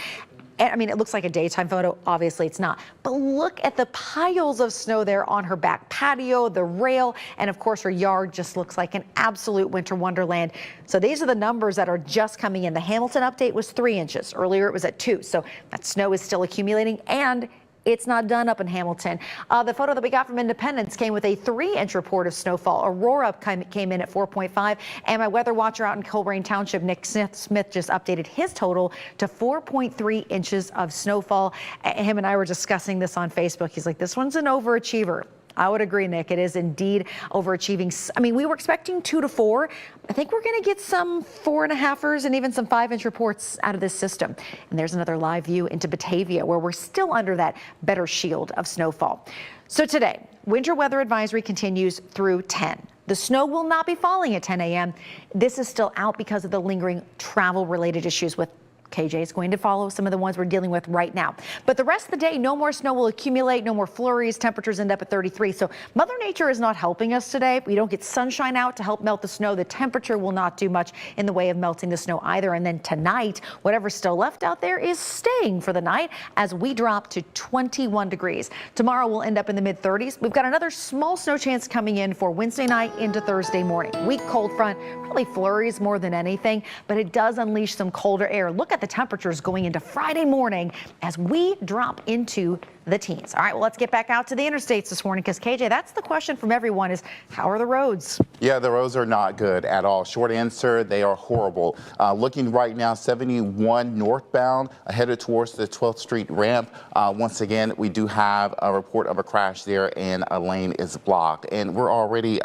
I mean, it looks like a daytime photo. Obviously, it's not. But look at the piles of snow there on her back patio, the rail, and of course, her yard just looks like an absolute winter wonderland. So these are the numbers that are just coming in. The Hamilton update was 3 inches. Earlier, it was at 2. So that snow is still accumulating, and it's not done up in Hamilton. The photo that we got from Independence came with a 3-inch report of snowfall. Aurora came in at 4.5. And my weather watcher out in Coleraine Township, Nick Smith, just updated his total to 4.3 inches of snowfall. Him and I were discussing this on Facebook. He's like, this one's an overachiever. I would agree, Nick. It is indeed overachieving. I mean, we were expecting 2 to 4. I think we're going to get some 4.5ers and even some 5-inch reports out of this system. And there's another live view into Batavia, where we're still under that better shield of snowfall. So today, winter weather advisory continues through 10. The snow will not be falling at 10 a.m. This is still out because of the lingering travel-related issues with KJ is going to follow some of the ones we're dealing with right now. But the rest of the day, no more snow will accumulate, no more flurries. Temperatures end up at 33. So Mother Nature is not helping us today. We don't get sunshine out to help melt the snow. The temperature will not do much in the way of melting the snow either. And then tonight, whatever's still left out there is staying for the night as we drop to 21 degrees. Tomorrow we'll end up in the mid 30s. We've got another small snow chance coming in for Wednesday night into Thursday morning. Weak cold front, probably flurries more than anything, but it does unleash some colder air. Look at the temperatures going into Friday morning as we drop into the teens. All right, well, let's get back out to the interstates this morning because, KJ, that's the question from everyone is, how are the roads? Yeah, the roads are not good at all. Short answer, they are horrible. Looking right now, 71 northbound, headed towards the 12th Street ramp. Once again, we do have a report of a crash there and a lane is blocked. And we're already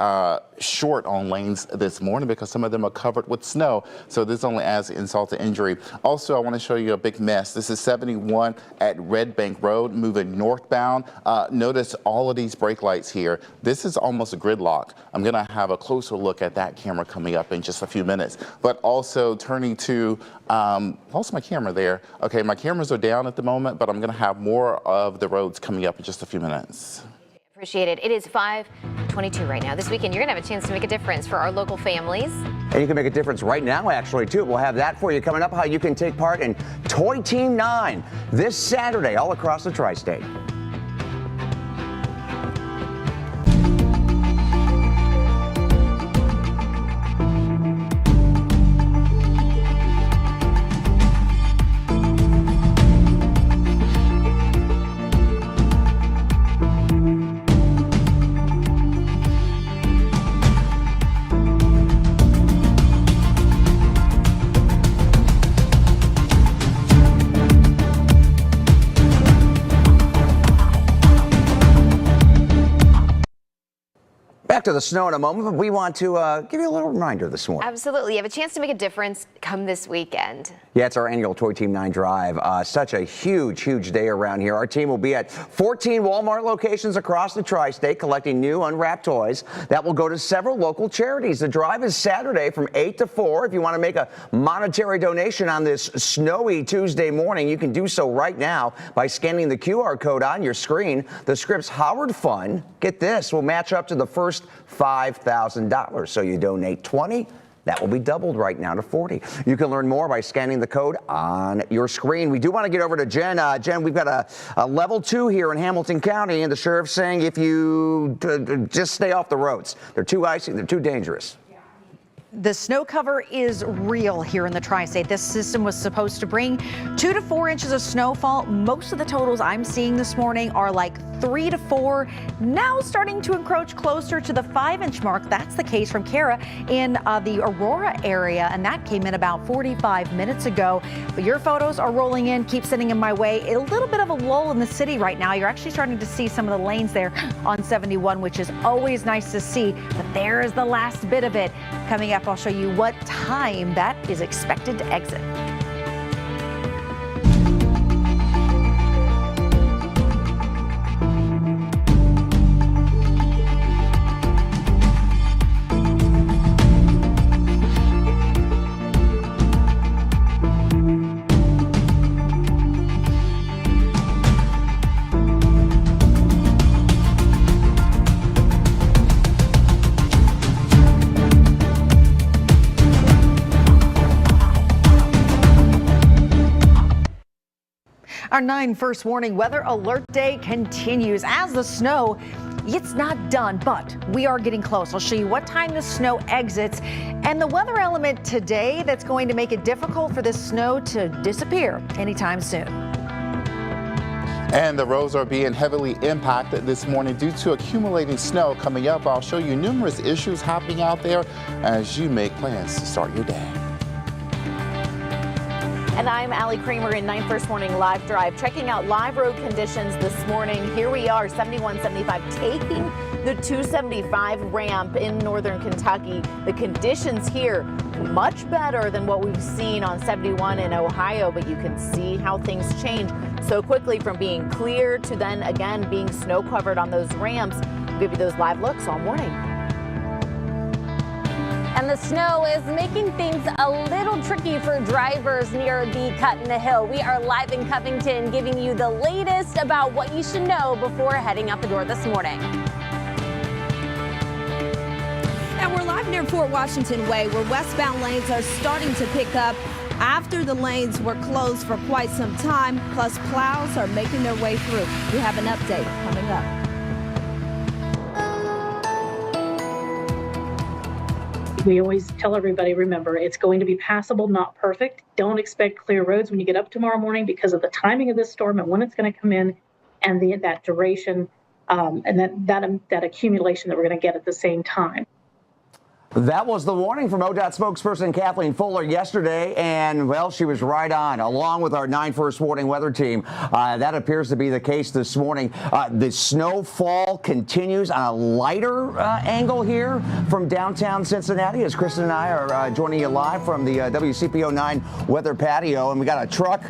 short on lanes this morning because some of them are covered with snow. So this only adds insult to injury. Also, I want to show you a big mess. This is 71 at Red Bank Road, moving northbound. Notice all of these brake lights here. This is almost a gridlock. I'm going to have a closer look at that camera coming up in just a few minutes. But also turning to, lost my camera there. Okay, my cameras are down at the moment, but I'm going to have more of the roads coming up in just a few minutes. Appreciate it. It is 5:22 right now. This weekend, you're going to have a chance to make a difference for our local families. And you can make a difference right now, actually, too. We'll have that for you coming up, how you can take part in Toy Team 9 this Saturday all across the tri-state. Back to the snow in a moment, but we want to give you a little reminder this morning. Absolutely. You have a chance to make a difference come this weekend. Yeah, it's our annual Toy Team 9 drive. Such a huge day around here. Our team will be at 14 Walmart locations across the tri-state collecting new unwrapped toys that will go to several local charities. The drive is Saturday from 8 to 4. If you want to make a monetary donation on this snowy Tuesday morning, you can do so right now by scanning the QR code on your screen. The Scripps Howard Fund, get this, will match up to the first $5,000. So you donate 20, that will be doubled right now to 40. You can learn more by scanning the code on your screen. We do want to get over to Jen. Jen, we've got a level 2 here in Hamilton County, and the sheriff's saying if you just stay off the roads. They're too icy, they're too dangerous. The snow cover is real here in the tri-state. This system was supposed to bring 2 to 4 inches of snowfall. Most of the totals I'm seeing this morning are like 3 to 4, now starting to encroach closer to the 5-inch mark. That's the case from Kara in the Aurora area, and that came in about 45 minutes ago. But your photos are rolling in. Keep sending them my way. A little bit of a lull in the city right now. You're actually starting to see some of the lanes there on 71, which is always nice to see. But there is the last bit of it. Coming up, I'll show you what time that is expected to exit. Our 9 first warning weather alert day continues as the snow. It's not done, but we are getting close. I'll show you what time the snow exits and the weather element today that's going to make it difficult for this snow to disappear anytime soon. And the roads are being heavily impacted this morning due to accumulating snow coming up. I'll show you numerous issues happening out there as you make plans to start your day. And I'm Allie Kramer in 9 First Morning Live Drive, checking out live road conditions this morning. Here we are, 71, 75, taking the 275 ramp in northern Kentucky. The conditions here much better than what we've seen on 71 in Ohio, but you can see how things change so quickly from being clear to then again being snow covered on those ramps. We'll give you those live looks all morning. And the snow is making things a little tricky for drivers near the cut in the hill. We are live in Covington giving you the latest about what you should know before heading out the door this morning. And we're live near Fort Washington Way, where westbound lanes are starting to pick up after the lanes were closed for quite some time. Plus, plows are making their way through. We have an update coming up. We always tell everybody, remember, it's going to be passable, not perfect. Don't expect clear roads when you get up tomorrow morning because of the timing of this storm and when it's going to come in and that duration and that accumulation that we're going to get at the same time. That was the warning from ODOT spokesperson Kathleen Fuller yesterday, and, well, she was right on, along with our 9 First Warning weather team. That appears to be the case this morning. The snowfall continues on a lighter angle here from downtown Cincinnati, as Kristen and I are joining you live from the WCPO 9 weather patio, and we got a truck.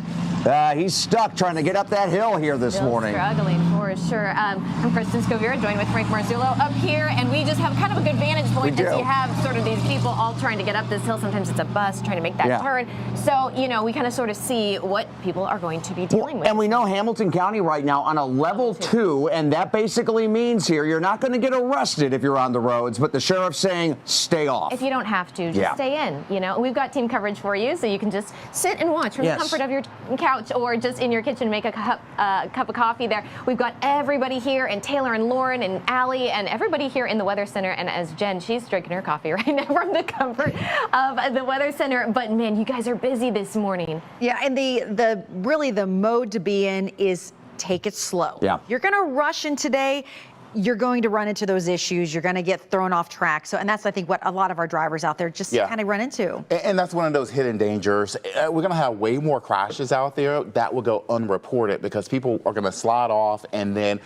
He's stuck trying to get up that hill here this morning. Struggling for sure. I'm Kristen Scovira, joined with Frank Marzullo up here, and we just have kind of a good vantage point as you have sort of these people all trying to get up this hill. Sometimes it's a bus trying to make that turn. So, you know, we kind of sort of see what people are going to be dealing with. And we know Hamilton County right now on a level 2, and that basically means here you're not going to get arrested if you're on the roads, but the sheriff's saying stay off. If you don't have to, just stay in. You know, we've got team coverage for you, so you can just sit and watch from the comfort of your couch or just in your kitchen, make a cup of coffee there. We've got everybody here, and Taylor and Lauren and Allie and everybody here in the Weather Center. And as Jen, she's drinking her coffee right now from the comfort of the Weather Center. But man, you guys are busy this morning. Yeah, and the mode to be in is take it slow. Yeah. You're going to rush in today. You're going to run into those issues. You're going to get thrown off track. So, and that's, I think, what a lot of our drivers out there just kind of run into. And that's one of those hidden dangers. We're going to have way more crashes out there that will go unreported because people are going to slide off, and then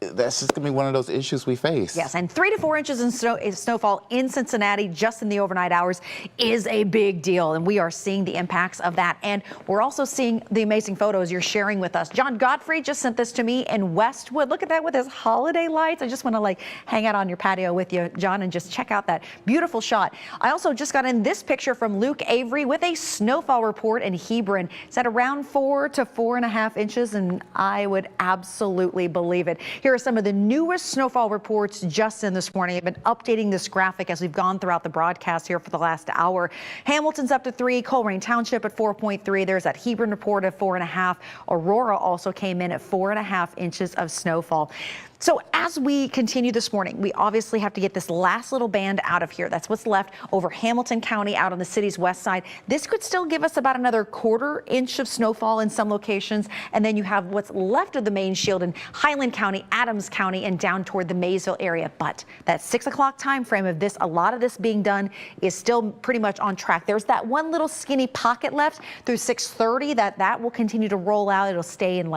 that's just going to be one of those issues we face. Yes, and 3 to 4 inches in snowfall in Cincinnati just in the overnight hours is a big deal, and we are seeing the impacts of that. And we're also seeing the amazing photos you're sharing with us. John Godfrey just sent this to me in Westwood. Look at that with his holiday lights. I just want to hang out on your patio with you, John, and just check out that beautiful shot. I also just got in this picture from Luke Avery with a snowfall report in Hebron. It's at around 4 to 4.5 inches, and I would absolutely believe it. Here are some of the newest snowfall reports just in this morning. I've been updating this graphic as we've gone throughout the broadcast here for the last hour. Hamilton's up to 3, Colerain Township at 4.3. There's that Hebron report of 4.5. Aurora also came in at 4.5 inches of snowfall. So as we continue this morning, we obviously have to get this last little band out of here. That's what's left over Hamilton County out on the city's west side. This could still give us about another 1/4 inch of snowfall in some locations. And then you have what's left of the main shield in Highland County, Adams County, and down toward the Maysville area. But that 6 o'clock time frame of this, a lot of this being done is still pretty much on track. There's that one little skinny pocket left through 6:30 that will continue to roll out. It'll stay in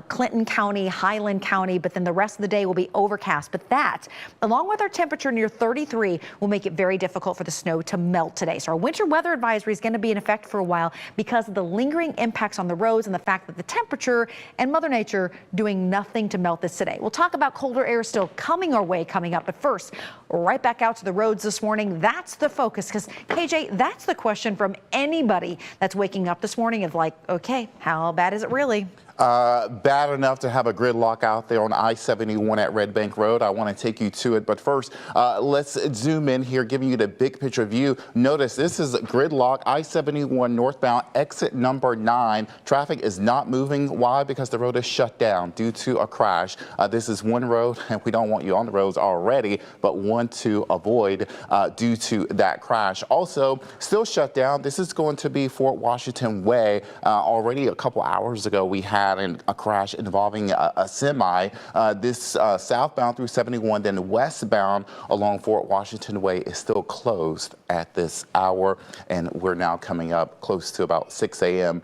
Clinton County, Highland County, but then the rest of the day will be overcast. But that, along with our temperature near 33, will make it very difficult for the snow to melt today. So our winter weather advisory is going to be in effect for a while because of the lingering impacts on the roads and the fact that the temperature and Mother Nature doing nothing to melt this today. We'll talk about colder air still coming our way coming up. But first, right back out to the roads this morning. That's the focus because, KJ, that's the question from anybody that's waking up this morning of okay, how bad is it really? Bad enough to have a gridlock out there on I-71 at Red Bank Road. I want to take you to it, but first, let's zoom in here, giving you the big picture view. Notice this is gridlock, I-71 northbound, exit number 9. Traffic is not moving. Why? Because the road is shut down due to a crash. This is one road, and we don't want you on the roads already, but one to avoid due to that crash. Also, still shut down. This is going to be Fort Washington Way. Already a couple hours ago, we had a crash involving a semi. This southbound through 71, then westbound along Fort Washington Way is still closed at this hour, and we're now coming up close to about 6 a.m.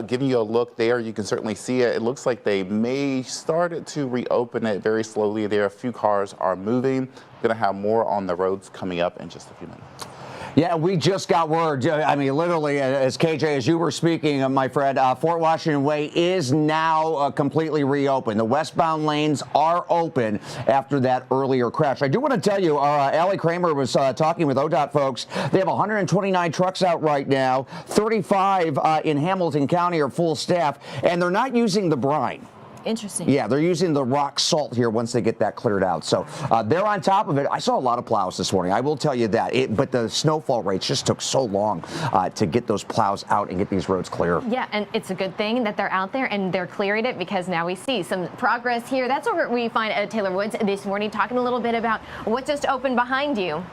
Giving you a look there, you can certainly see it. It looks like they may started to reopen it very slowly there. A few cars are moving. Going to have more on the roads coming up in just a few minutes. Yeah, we just got word. I mean, literally, as KJ, as you were speaking, my friend, Fort Washington Way is now completely reopened. The westbound lanes are open after that earlier crash. I do want to tell you, Allie Kramer was talking with ODOT folks. They have 129 trucks out right now. 35 in Hamilton County are full staff, and they're not using the brine. Interesting. Yeah, they're using the rock salt here once they get that cleared out. So they're on top of it. I saw a lot of plows this morning. I will tell you that. But the snowfall rates just took so long to get those plows out and get these roads clear. Yeah, and it's a good thing that they're out there and they're clearing it, because now we see some progress here. That's what we find at Taylor Woods this morning, talking a little bit about what just opened behind you.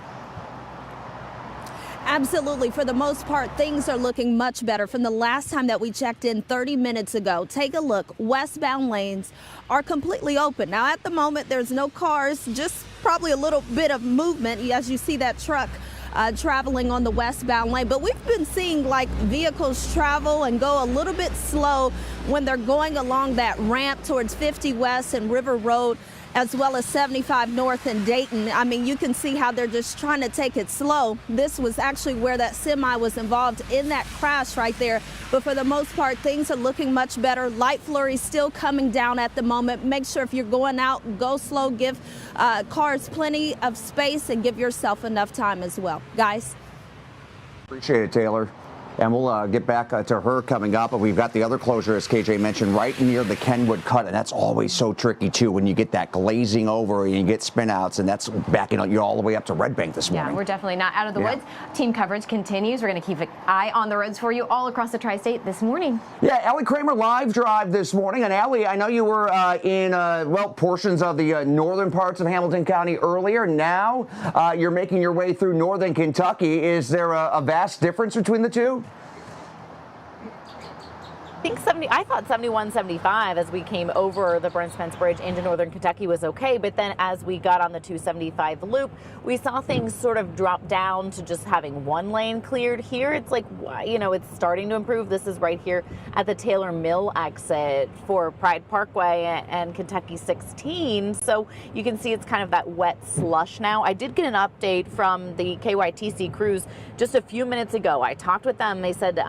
Absolutely. For the most part, things are looking much better from the last time that we checked in 30 minutes ago. Take a look. Westbound lanes are completely open. Now, at the moment, there's no cars, just probably a little bit of movement as you see that truck traveling on the westbound lane. But we've been seeing like vehicles travel and go a little bit slow when they're going along that ramp towards 50 West and River Road, as well as 75 North in Dayton. I mean, you can see how they're just trying to take it slow. This was actually where that semi was involved in that crash right there. But for the most part, things are looking much better. Light flurries still coming down at the moment. Make sure if you're going out, go slow, give cars plenty of space, and give yourself enough time as well. Guys? Appreciate it, Taylor. And we'll get back to her coming up. But we've got the other closure, as KJ mentioned, right near the Kenwood Cut. And that's always so tricky, too, when you get that glazing over and you get spinouts. And that's backing you all the way up to Red Bank this morning. Yeah, we're definitely not out of the woods. Team coverage continues. We're going to keep an eye on the roads for you all across the tri-state this morning. Yeah, Allie Kramer live drive this morning. And Allie, I know you were in, portions of the northern parts of Hamilton County earlier. Now you're making your way through northern Kentucky. Is there a vast difference between the two? I thought 71, 75 as we came over the Burns Fence Bridge into northern Kentucky was okay, but then as we got on the 275 loop, we saw things sort of drop down to just having one lane cleared. Here it's like, you know, it's starting to improve. This is right here at the Taylor Mill exit for Pride Parkway and Kentucky 16. So you can see it's kind of that wet slush now. I did get an update from the KYTC crews just a few minutes ago. I talked with them. They said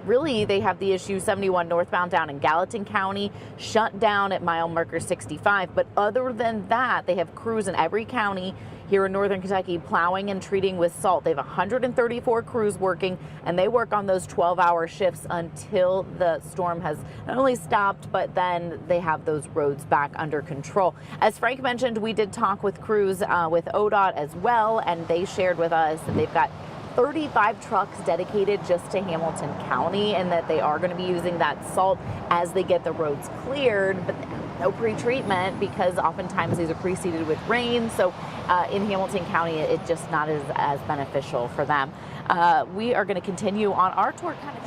really they have the issue 71 northbound down in Gallatin County, shut down at mile marker 65. But other than that, they have crews in every county here in northern Kentucky plowing and treating with salt. They have 134 crews working, and they work on those 12-hour shifts until the storm has not only stopped, but then they have those roads back under control. As Frank mentioned, we did talk with crews with ODOT as well, and they shared with us that they've got 35 trucks dedicated just to Hamilton County, and that they are going to be using that salt as they get the roads cleared, but no pre-treatment because oftentimes these are preceded with rain. So in Hamilton County, it's just not as beneficial for them. We are going to continue on our tour kind of.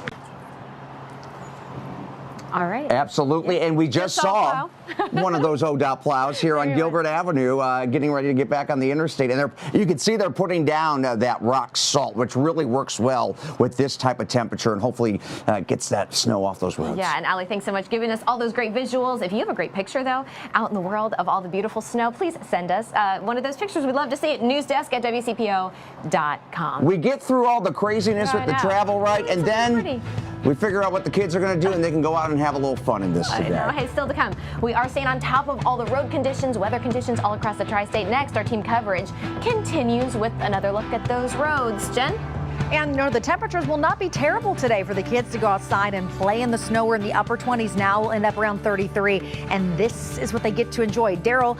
All right. Absolutely. And we just saw one of those ODOT plows here on Gilbert Avenue getting ready to get back on the interstate. And you can see they're putting down that rock salt, which really works well with this type of temperature and hopefully gets that snow off those roads. Yeah, and Allie, thanks so much for giving us all those great visuals. If you have a great picture, though, out in the world of all the beautiful snow, please send us one of those pictures. We'd love to see it. Newsdesk@WCPO.com. We get through all the craziness with the travel, right? And then we figure out what the kids are going to do, and they can go out and have a little fun in this today. I know. Hey, still to come. We are staying on top of all the road conditions, weather conditions all across the tri-state. Next, our team coverage continues with another look at those roads. Jen? And the temperatures will not be terrible today for the kids to go outside and play in the snow. We're in the upper 20s now. We'll end up around 33. And this is what they get to enjoy. Daryl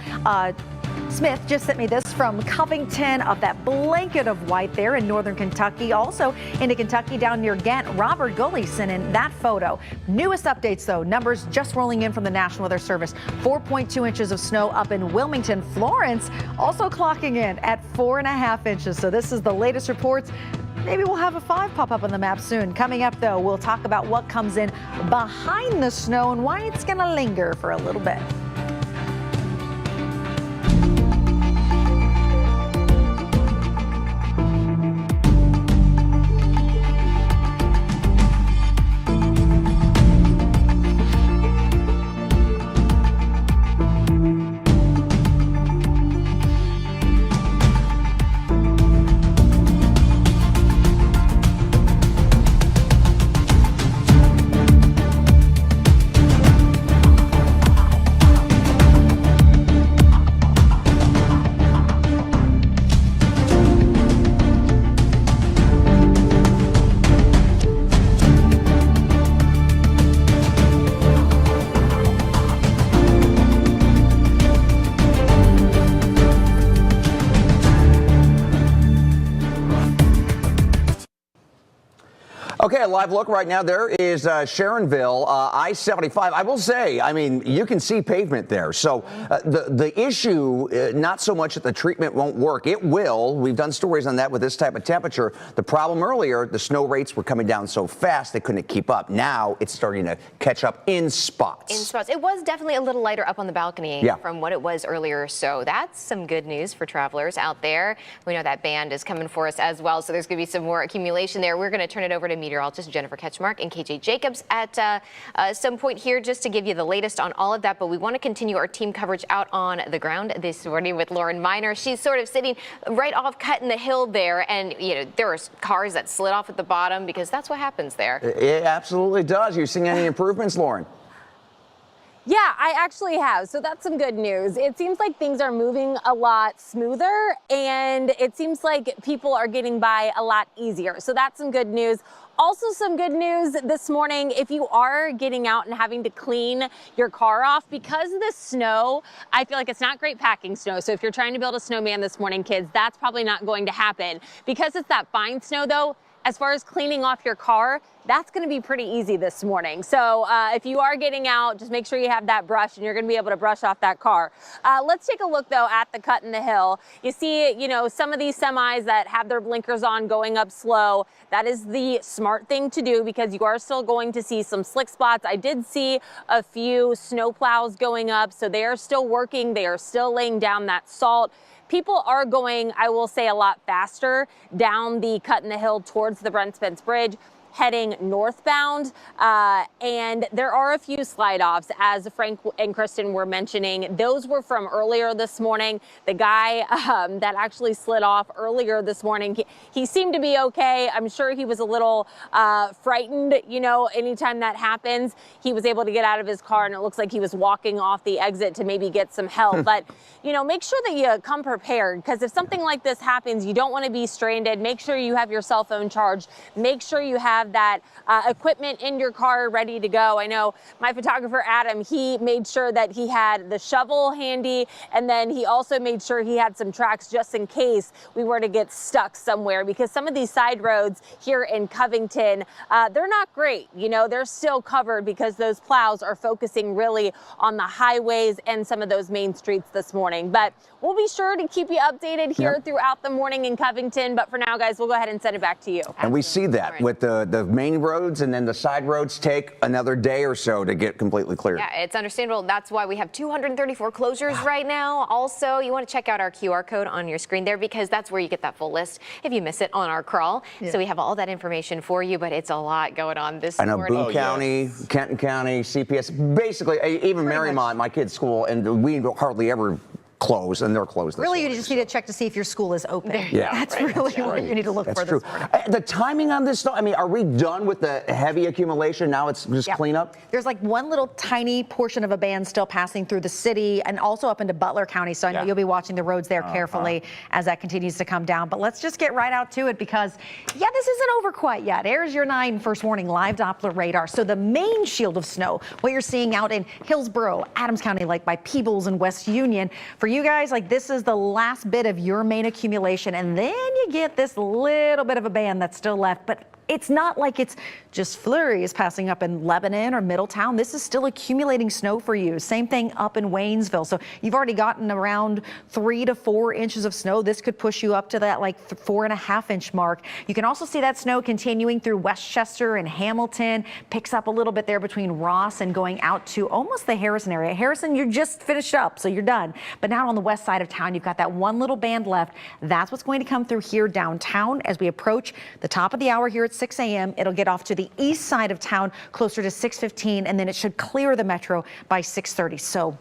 Smith just sent me this from Covington of that blanket of white there in northern Kentucky. Also into Kentucky down near Ghent. Robert Gulley sent in that photo. Newest updates, though. Numbers just rolling in from the National Weather Service. 4.2 inches of snow up in Wilmington. Florence also clocking in at 4.5 inches. So this is the latest reports. Maybe we'll have a 5 pop up on the map soon. Coming up, though, we'll talk about what comes in behind the snow and why it's going to linger for a little bit. Okay, a live look right now. There is Sharonville, I-75. I will say, I mean, you can see pavement there. So the issue, not so much that the treatment won't work. It will. We've done stories on that with this type of temperature. The problem earlier, the snow rates were coming down so fast they couldn't keep up. Now it's starting to catch up in spots. In spots. It was definitely a little lighter up on the balcony from what it was earlier. So that's some good news for travelers out there. We know that band is coming for us as well. So there's going to be some more accumulation there. We're going to turn it over to meteorologist Jennifer Ketchmark and KJ Jacobs at some point here just to give you the latest on all of that. But we want to continue our team coverage out on the ground this morning with Lauren Miner. She's sort of sitting right off cutting the hill there. And, you know, there were cars that slid off at the bottom because that's what happens there. It absolutely does. You seeing any improvements, Lauren? Yeah, I actually have. So that's some good news. It seems like things are moving a lot smoother and it seems like people are getting by a lot easier. So that's some good news. Also some good news this morning, if you are getting out and having to clean your car off because of the snow, I feel like it's not great packing snow. So if you're trying to build a snowman this morning, kids, that's probably not going to happen. Because it's that fine snow though, as far as cleaning off your car, that's going to be pretty easy this morning. So if you are getting out, just make sure you have that brush and you're going to be able to brush off that car. Let's take a look though at the cut in the hill. You see, you know, some of these semis that have their blinkers on going up slow. That is the smart thing to do because you are still going to see some slick spots. I did see a few snow plows going up, so they are still working. They are still laying down that salt. People are going, I will say, a lot faster down the cut in the hill towards the Brent Spence Bridge, heading northbound, and there are a few slide offs, as Frank and Kristen were mentioning. Those were from earlier this morning. The guy that actually slid off earlier this morning, he seemed to be okay. I'm sure he was a little frightened, you know, anytime that happens. He was able to get out of his car and it looks like he was walking off the exit to maybe get some help. But, you know, make sure that you come prepared because if something like this happens, you don't want to be stranded. Make sure you have your cell phone charged. Make sure you have that equipment in your car ready to go. I know my photographer, Adam, he made sure that he had the shovel handy, and then he also made sure he had some tracks just in case we were to get stuck somewhere, because some of these side roads here in Covington, they're not great. You know, they're still covered because those plows are focusing really on the highways and some of those main streets this morning. But we'll be sure to keep you updated here throughout the morning in Covington. But for now, guys, we'll go ahead and send it back to you. And we see that with the main roads, and then the side roads take another day or so to get completely cleared. Yeah, it's understandable. That's why we have 234 closures right now. Also, you want to check out our QR code on your screen there because that's where you get that full list if you miss it on our crawl. So we have all that information for you, but it's a lot going on this morning. I know Boone County, Kenton County, CPS, basically even Marymount, my kid's school, and we hardly ever closed, and they're closed. Really, you just need to check to see if your school is open. Yeah, that's really what you need to look for. That's true. The timing on this, though, I mean, are we done with the heavy accumulation? Now it's just cleanup? There's like one little tiny portion of a band still passing through the city and also up into Butler County. So I know you'll be watching the roads there carefully as that continues to come down. But let's just get right out to it because, this isn't over quite yet. Here's your 9 first warning live Doppler radar. So the main shield of snow, what you're seeing out in Hillsborough, Adams County, like by Peebles and West Union. For you guys, like this is the last bit of your main accumulation. And then you get this little bit of a band that's still left. But it's not like it's just flurries passing up in Lebanon or Middletown. This is still accumulating snow for you. Same thing up in Waynesville. So you've already gotten around 3 to 4 inches of snow. This could push you up to that like 4.5 inch mark. You can also see that snow continuing through Westchester and Hamilton. Picks up a little bit there between Ross and going out to almost the Harrison area. Harrison, you're just finished up, so you're done. But now on the west side of town, you've got that one little band left. That's what's going to come through here downtown as we approach the top of the hour here at 6 a.m. It'll get off to the east side of town closer to 6:15, and then it should clear the metro by 6:30. So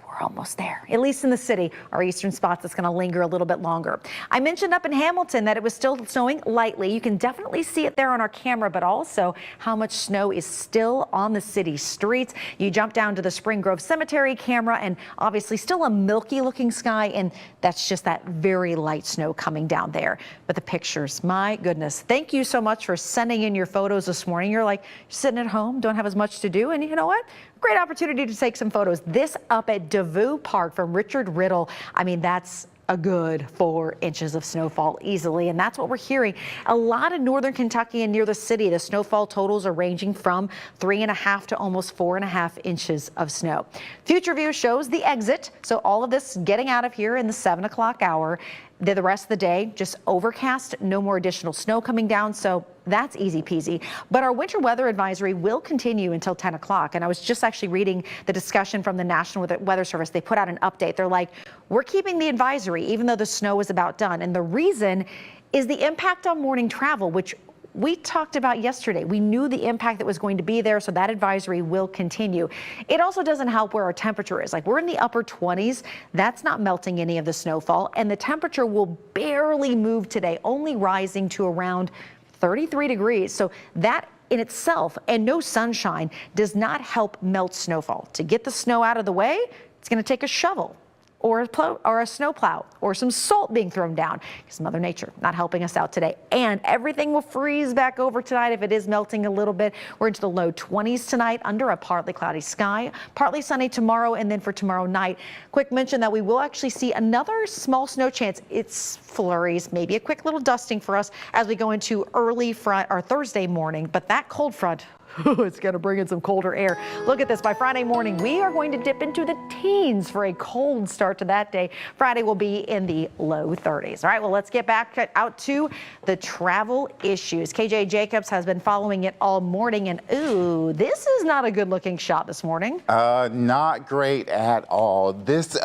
we're almost there, at least in the city. Our eastern spots, it's going to linger a little bit longer. I mentioned up in Hamilton that it was still snowing lightly. You can definitely see it there on our camera, but also how much snow is still on the city streets. You jump down to the Spring Grove Cemetery camera and obviously still a milky looking sky, and that's just that very light snow coming down there. But the pictures, my goodness. Thank you so much for sending in your photos this morning. You're like sitting at home, don't have as much to do, and you know what? Great opportunity to take some photos. This up at DeVue Park from Richard Riddle. I mean, that's a good 4 inches of snowfall easily, and that's what we're hearing. A lot of northern Kentucky and near the city, the snowfall totals are ranging from 3.5 to almost 4.5 inches of snow. Future View shows the exit, so all of this getting out of here in the 7 o'clock hour. The rest of the day, just overcast, no more additional snow coming down, so that's easy peasy. But our winter weather advisory will continue until 10 o'clock. And I was just actually reading the discussion from the National Weather Service. They put out an update. They're like, we're keeping the advisory even though the snow is about done. And the reason is the impact on morning travel, which we talked about yesterday. We knew the impact that was going to be there, so that advisory will continue. It also doesn't help where our temperature is. Like we're in the upper 20s. That's not melting any of the snowfall, and the temperature will barely move today, only rising to around 33 degrees. So that in itself, and no sunshine, does not help melt snowfall. To get the snow out of the way, it's going to take a shovel or a snowplow or some salt being thrown down, because Mother Nature not helping us out today. And everything will freeze back over tonight if it is melting a little bit. We're into the low 20s tonight under a partly cloudy sky, partly sunny tomorrow, and then for tomorrow night, quick mention that we will actually see another small snow chance. It's flurries, maybe a quick little dusting for us as we go into early Thursday morning, but that cold front, it's going to bring in some colder air. Look at this. By Friday morning, we are going to dip into the teens for a cold start to that day. Friday will be in the low 30s. All right, well, let's get back out to the travel issues. KJ Jacobs has been following it all morning, and ooh, this is not a good looking shot this morning. Not great at all. This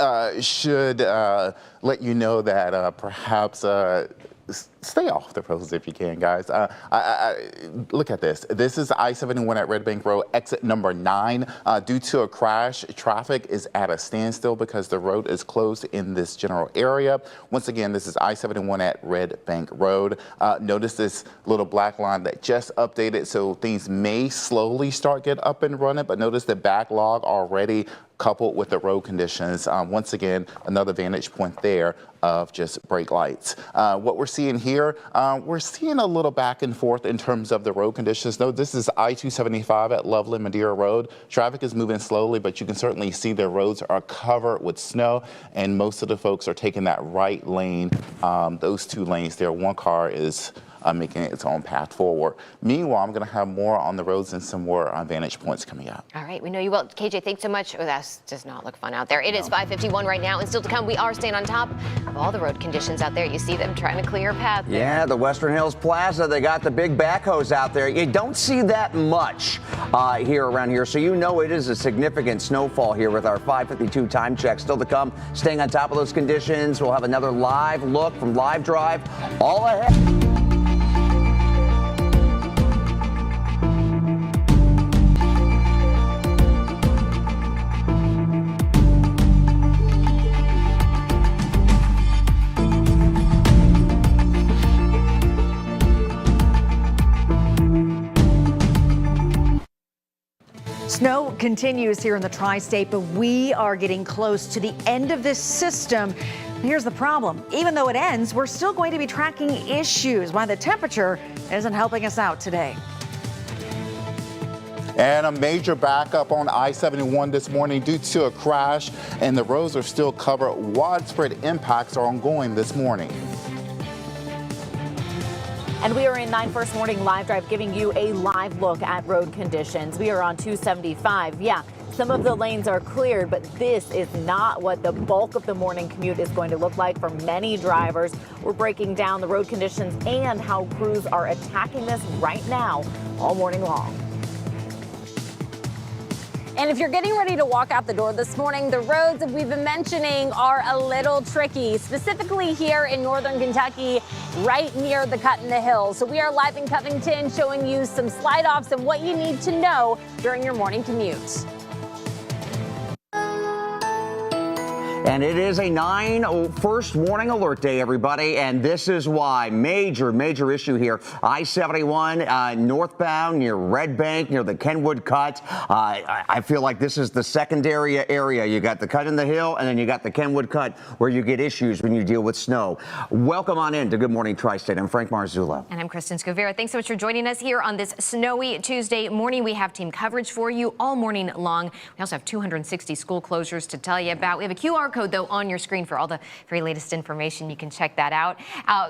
should let you know that perhaps stay off the roads if you can, guys. Look at this. This is I-71 at Red Bank Road, exit number 9. Due to a crash, traffic is at a standstill because the road is closed in this general area. Once again, this is I-71 at Red Bank Road. Notice this little black line that just updated, so things may slowly start get up and running, but notice the backlog already coupled with the road conditions. Once again, another vantage point there of just brake lights. What we're seeing here, we're seeing a little back and forth in terms of the road conditions. No, this is I-275 at Loveland Madeira Road. Traffic is moving slowly, but you can certainly see the roads are covered with snow, and most of the folks are taking that right lane, those 2 lanes there. One car is making its own path forward. Meanwhile, I'm going to have more on the roads and some more vantage points coming up. All right, we know you will. KJ, thanks so much. Oh, that does not look fun out there. It is 5:51 right now, and still to come, we are staying on top of all the road conditions out there. You see them trying to clear a path there. Yeah, the Western Hills Plaza, they got the big backhoes out there. You don't see that much here around here, so you know it is a significant snowfall here with our 5:52 time check. Still to come, staying on top of those conditions. We'll have another live look from Live Drive all ahead. Snow continues here in the tri-state, but we are getting close to the end of this system. Here's the problem. Even though it ends, we're still going to be tracking issues why the temperature isn't helping us out today. And a major backup on I-71 this morning due to a crash, and the roads are still covered. Widespread impacts are ongoing this morning. And we are in 9 First Morning Live Drive giving you a live look at road conditions. We are on 275. Yeah, some of the lanes are cleared, but this is not what the bulk of the morning commute is going to look like for many drivers. We're breaking down the road conditions and how crews are attacking this right now all morning long. And if you're getting ready to walk out the door this morning, the roads that we've been mentioning are a little tricky, specifically here in northern Kentucky, right near the cut in the hill. So we are live in Covington showing you some slide offs and what you need to know during your morning commute. And it is a 9 first warning alert day, everybody. And this is why major issue here. I-71 northbound near Red Bank, near the Kenwood Cut. I feel like this is the secondary area. You got the cut in the hill, and then you got the Kenwood Cut where you get issues when you deal with snow. Welcome on in to Good Morning Tri-State. I'm Frank Marzullo. And I'm Kristen Scovera. Thanks so much for joining us here on this snowy Tuesday morning. We have team coverage for you all morning long. We also have 260 school closures to tell you about. We have a QR code, though, on your screen for all the very latest information. You can check that out.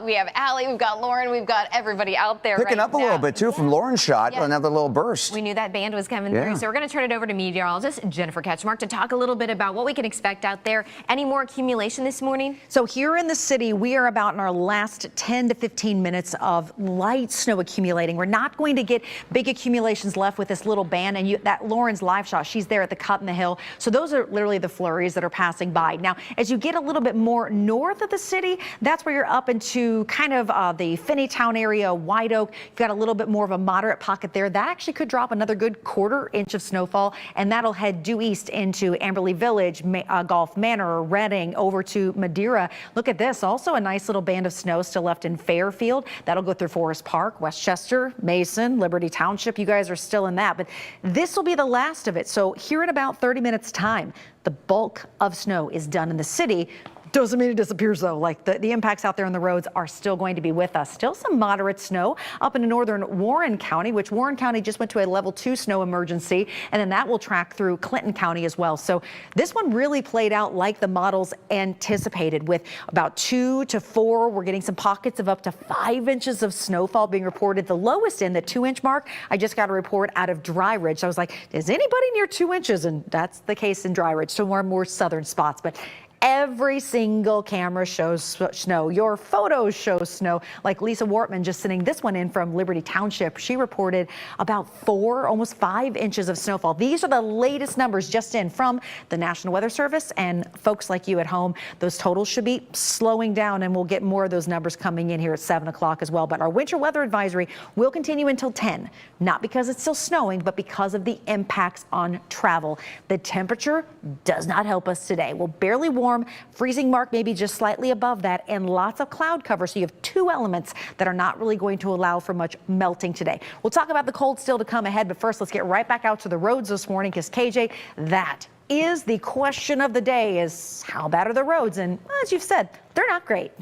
We have Allie, we've got Lauren, we've got everybody out there Picking right up a little bit, too, from Lauren's shot. Yeah. Another little burst. We knew that band was coming through, so we're going to turn it over to meteorologist Jennifer Ketchmark to talk a little bit about what we can expect out there. Any more accumulation this morning? So here in the city, we are about in our last 10 to 15 minutes of light snow accumulating. We're not going to get big accumulations left with this little band, and that Lauren's live shot, she's there at the cut in the hill. So those are literally the flurries that are passing by. Now, as you get a little bit more north of the city, that's where you're up into kind of the Finneytown area, White Oak. You've got a little bit more of a moderate pocket there. That actually could drop another good quarter inch of snowfall, and that'll head due east into Amberley Village, Gulf Manor, Reading, over to Madeira. Look at this. Also a nice little band of snow still left in Fairfield. That'll go through Forest Park, Westchester, Mason, Liberty Township. You guys are still in that, but this will be the last of it. So here in about 30 minutes time, the bulk of snow is done in the city. Doesn't mean it disappears, though. Like the impacts out there on the roads are still going to be with us. Still some moderate snow up in northern Warren County, which Warren County just went to a level 2 snow emergency, and then that will track through Clinton County as well. So this one really played out like the models anticipated, with about 2 to 4. We're getting some pockets of up to 5 inches of snowfall being reported. The lowest in the 2-inch mark. I just got a report out of Dry Ridge. So I was like, is anybody near 2 inches? And that's the case in Dry Ridge. So more southern spots, but every single camera shows snow. Your photos show snow. Like Lisa Wortman just sending this one in from Liberty Township. She reported about 4, almost 5 inches of snowfall. These are the latest numbers just in from the National Weather Service, and folks like you at home, those totals should be slowing down, and we'll get more of those numbers coming in here at 7 o'clock as well. But our winter weather advisory will continue until 10, not because it's still snowing, but because of the impacts on travel. The temperature does not help us today. We'll barely warm. Freezing mark maybe just slightly above that, and lots of cloud cover. So you have 2 elements that are not really going to allow for much melting today. We'll talk about the cold still to come ahead, but first let's get right back out to the roads this morning, because KJ, that is the question of the day, is how bad are the roads? And as you've said, they're not great.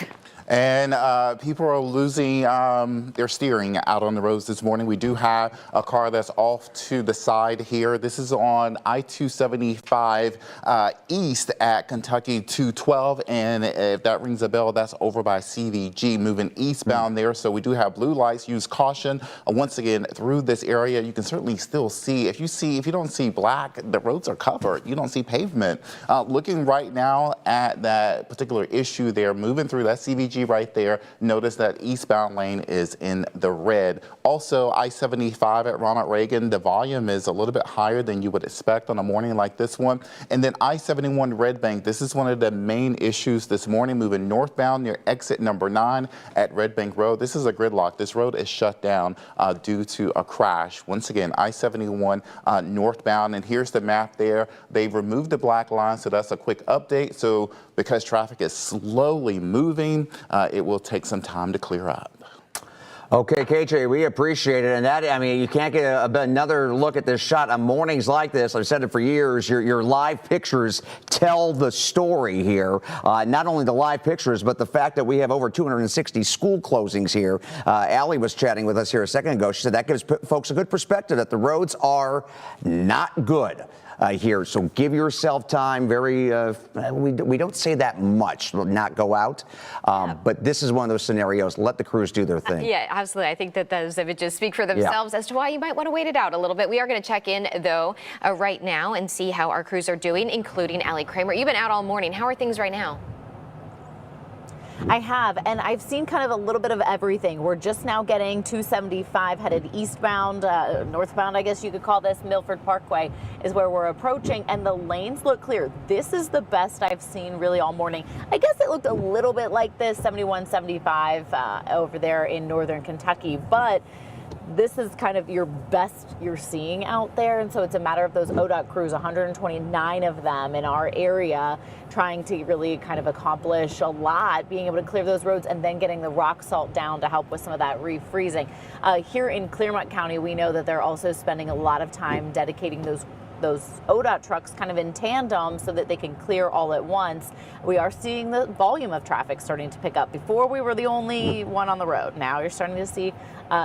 And people are losing their steering out on the roads this morning. We do have a car that's off to the side here. This is on I-275 east at Kentucky 212. And if that rings a bell, that's over by CVG, moving eastbound there. So we do have blue lights. Use caution. Once again, through this area, you can certainly still see. If you don't see black, the roads are covered. You don't see pavement. Looking right now at that particular issue there, moving through that CVG right there, notice that eastbound lane is in the red. Also, I-75 at Ronald Reagan, the volume is a little bit higher than you would expect on a morning like this one. And then I-71 Red Bank, this is one of the main issues this morning, moving northbound near exit number 9 at Red Bank Road. This is a gridlock. This road is shut down due to a crash. Once again, I-71 northbound, and here's the map there. They've removed the black line, so that's a quick update. So because traffic is slowly moving, it will take some time to clear up. Okay, KJ, we appreciate it. And that, I mean, you can't get another look at this shot on mornings like this. I've said it for years. Your live pictures tell the story here. Not only the live pictures, but the fact that we have over 260 school closings here. Allie was chatting with us here a second ago. She said that gives folks a good perspective that the roads are not good. Here. So give yourself time. We don't say that much, not go out. But this is one of those scenarios. Let the crews do their thing. Yeah, absolutely. I think that those images speak for themselves as to why you might want to wait it out a little bit. We are going to check in, though, right now and see how our crews are doing, including Allie Kramer. You've been out all morning. How are things right now? I have, and I've seen kind of a little bit of everything. We're just now getting 275 headed eastbound, northbound, I guess you could call this. Milford Parkway is where we're approaching, and the lanes look clear. This is the best I've seen really all morning. I guess it looked a little bit like this, 71, 75 over there in northern Kentucky, but this is kind of your best you're seeing out there, and so it's a matter of those ODOT crews, 129 of them in our area, trying to really kind of accomplish a lot, being able to clear those roads and then getting the rock salt down to help with some of that refreezing. Here in Clermont County, we know that they're also spending a lot of time dedicating those ODOT trucks kind of in tandem so that they can clear all at once. We are seeing the volume of traffic starting to pick up. Before, we were the only one on the road. Now you're starting to see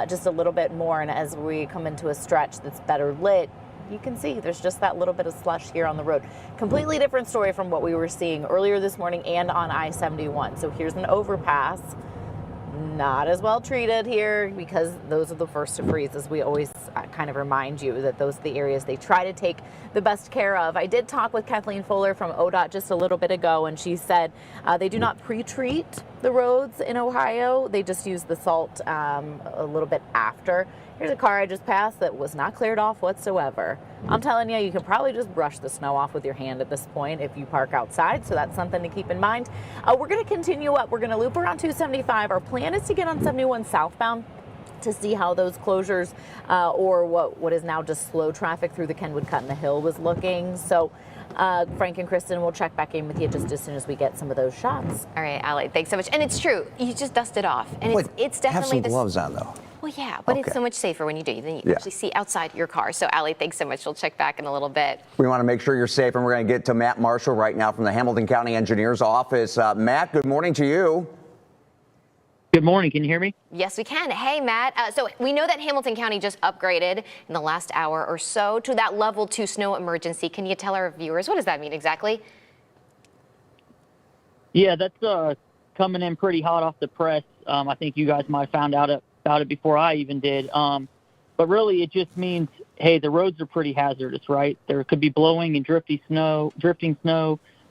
just a little bit more, and as we come into a stretch that's better lit, you can see there's just that little bit of slush here on the road. Completely different story from what we were seeing earlier this morning and on I-71. So here's an overpass. Not as well treated here because those are the first to freeze, as we always kind of remind you that those are the areas they try to take the best care of. I did talk with Kathleen Fuller from ODOT just a little bit ago, and she said they do not pre-treat the roads in Ohio. They just use the salt a little bit after. Here's a car I just passed that was not cleared off whatsoever. I'm telling you, you can probably just brush the snow off with your hand at this point if you park outside, so that's something to keep in mind. We're going to continue up. We're going to loop around 275. Our plan is to get on 71 southbound to see how those closures or what is now just slow traffic through the Kenwood Cut in the Hill was looking. So Frank and Kristen will check back in with you just as soon as we get some of those shots. All right, Allie, thanks so much. And it's true, you just dust it off. And it's definitely have some gloves on, though. Well, yeah, but it's so much safer when you do. Then you actually see outside your car. So, Allie, thanks so much. We'll check back in a little bit. We want to make sure you're safe, and we're going to get to Matt Marshall right now from the Hamilton County Engineer's Office. Matt, good morning to you. Good morning. Can you hear me? Yes, we can. Hey, Matt. So we know that Hamilton County just upgraded in the last hour or so to that level 2 snow emergency. Can you tell our viewers, what does that mean exactly? Yeah, that's coming in pretty hot off the press. I think you guys might have found out about it before I even did. But really, it just means, hey, the roads are pretty hazardous, right? There could be blowing and drifting snow,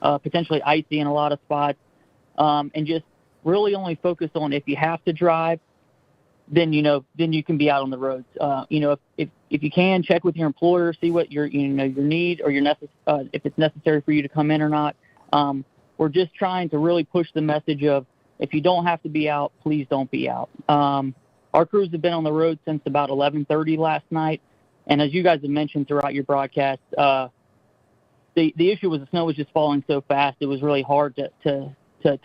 potentially icy in a lot of spots, and just really only focus on if you have to drive, then you can be out on the roads. If you can, check with your employer, see what your need or if it's necessary for you to come in or not. We're just trying to really push the message of, if you don't have to be out, please don't be out. Our crews have been on the road since about 11:30 last night, and as you guys have mentioned throughout your broadcast, the issue was the snow was just falling so fast, it was really hard to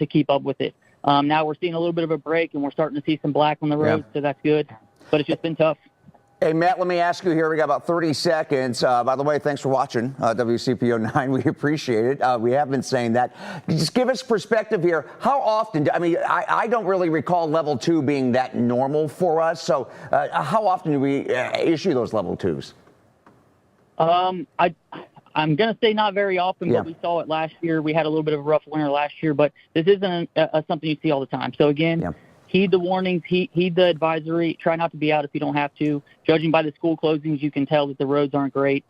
keep up with it. Now we're seeing a little bit of a break, and we're starting to see some black on the road, so that's good, but it's just been tough. Hey, Matt, let me ask you here. We got about 30 seconds. By the way, thanks for watching WCPO 9. We appreciate it. We have been saying that. Just give us perspective here. How often, I don't really recall level 2 being that normal for us. So how often do we issue those level 2s? I'm going to say not very often, but we saw it last year. We had a little bit of a rough winter last year, but this isn't something you see all the time. So again, heed the warnings, heed the advisory, try not to be out if you don't have to. Judging by the school closings, you can tell that the roads aren't great.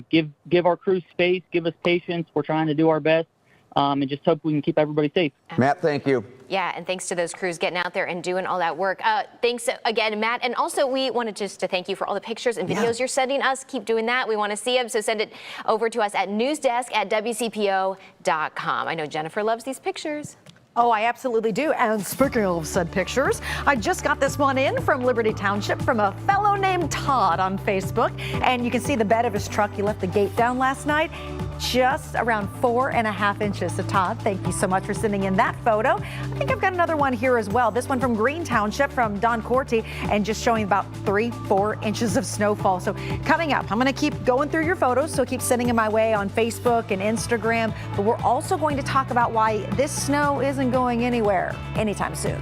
Give our crew space, give us patience. We're trying to do our best, and just hope we can keep everybody safe. Matt, thank you. Yeah, and thanks to those crews getting out there and doing all that work. Thanks again, Matt. And also, we wanted just to thank you for all the pictures and videos you're sending us. Keep doing that. We want to see them, so send it over to us at newsdesk@WCPO.com. I know Jennifer loves these pictures. Oh, I absolutely do. And speaking of said pictures, I just got this one in from Liberty Township from a fellow named Todd on Facebook. And you can see the bed of his truck. He left the gate down last night. just around 4.5 inches. So Todd, thank you so much for sending in that photo. I think I've got another one here as well. This one from Green Township from Don Corti, and just showing about 3-4 inches of snowfall. So coming up, I'm going to keep going through your photos, so keep sending them my way on Facebook and Instagram. But we're also going to talk about why this snow isn't going anywhere anytime soon.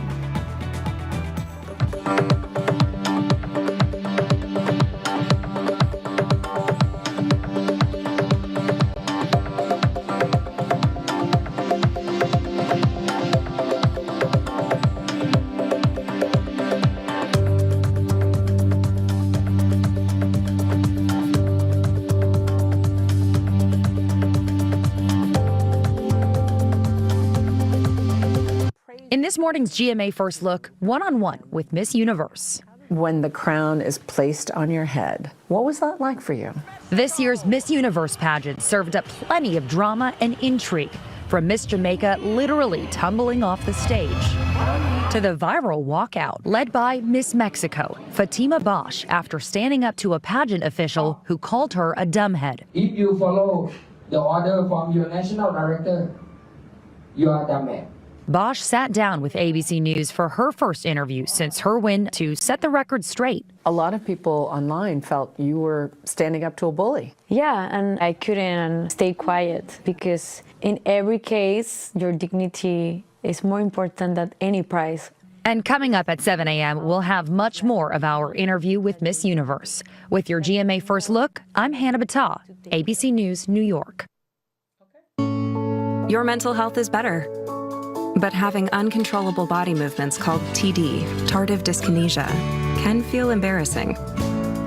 In this morning's GMA First Look, one-on-one with Miss Universe. When the crown is placed on your head, what was that like for you? This year's Miss Universe pageant served up plenty of drama and intrigue, from Miss Jamaica literally tumbling off the stage to the viral walkout led by Miss Mexico, Fatima Bosch, after standing up to a pageant official who called her a dumbhead. If you follow the order from your national director, you are dumbhead. Bosch sat down with ABC News for her first interview since her win to set the record straight. A lot of people online felt you were standing up to a bully. Yeah, and I couldn't stay quiet because in every case, your dignity is more important than any prize. And coming up at 7 a.m., we'll have much more of our interview with Miss Universe. With your GMA First Look, I'm Hannah Battah, ABC News, New York. Your mental health is better. But having uncontrollable body movements called TD, tardive dyskinesia, can feel embarrassing.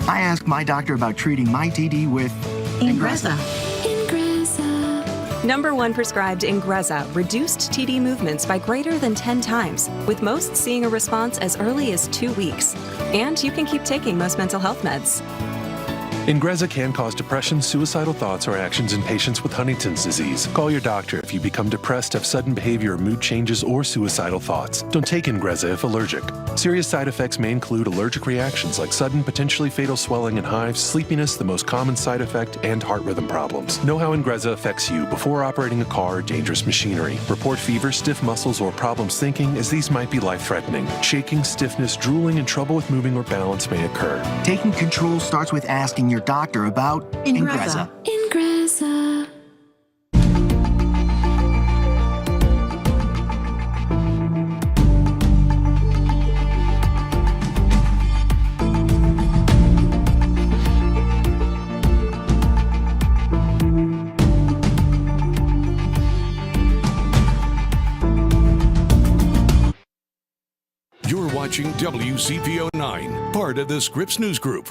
I asked my doctor about treating my TD with Ingrezza. #1 prescribed Ingrezza reduced TD movements by greater than 10 times, with most seeing a response as early as 2 weeks. And you can keep taking most mental health meds. Ingrezza can cause depression, suicidal thoughts, or actions in patients with Huntington's disease. Call your doctor if you become depressed, have sudden behavior or mood changes, or suicidal thoughts. Don't take Ingrezza if allergic. Serious side effects may include allergic reactions like sudden, potentially fatal swelling and hives, sleepiness, the most common side effect, and heart rhythm problems. Know how Ingrezza affects you before operating a car or dangerous machinery. Report fever, stiff muscles, or problems thinking, as these might be life-threatening. Shaking, stiffness, drooling, and trouble with moving or balance may occur. Taking control starts with asking your doctor about Ingrezza. Ingrezza. You're watching WCPO 9, part of the Scripps News Group.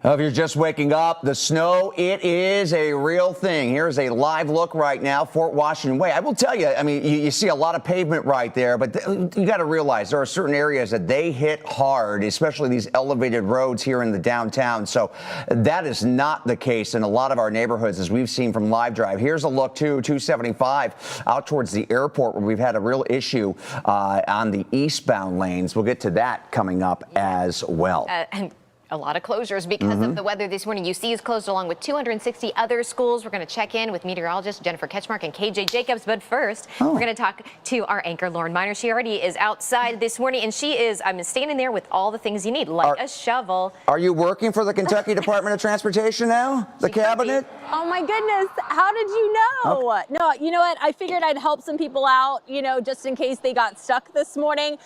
If you're just waking up, the snow, it is a real thing. Here's a live look right now, Fort Washington Way. I will tell you, I mean, you see a lot of pavement right there, but you got to realize there are certain areas that they hit hard, especially these elevated roads here in the downtown. So that is not the case in a lot of our neighborhoods, as we've seen from Live Drive. Here's a look, too, 275 out towards the airport, where we've had a real issue on the eastbound lanes. We'll get to that coming up as well. And a lot of closures because of the weather this morning. UC is closed along with 260 other schools. We're going to check in with meteorologist Jennifer Ketchmark and KJ Jacobs. But first, we're going to talk to our anchor, Lauren Miner. She already is outside this morning, and she is, standing there with all the things you need, like a shovel. Are you working for the Kentucky Department of Transportation now? The cabinet? Oh my goodness, how did you know? Okay. No, you know what? I figured I'd help some people out, just in case they got stuck this morning.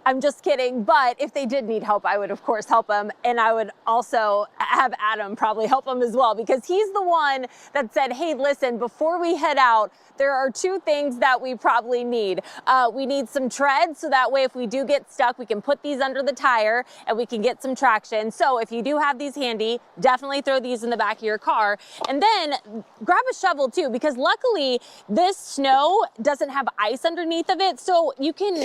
I'm just kidding, but if they did need help, I would of course help them, and I would also have Adam probably help them as well, because he's the one that said, hey, listen, before we head out, there are two things that we probably need. We need some tread, so that way if we do get stuck, we can put these under the tire and we can get some traction. So if you do have these handy, definitely throw these in the back of your car. And then grab a shovel too, because luckily this snow doesn't have ice underneath of it. So you can,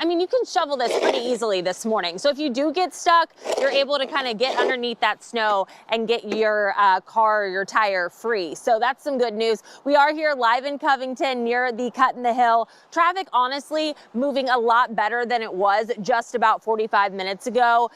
I mean, you can shovel this pretty easily this morning. So if you do get stuck, you're able to kind of get underneath that snow and get your car or your tire free. So that's some good news. We are here live in Covington near the cut in the hill. Traffic, honestly, moving a lot better than it was just about 45 minutes ago.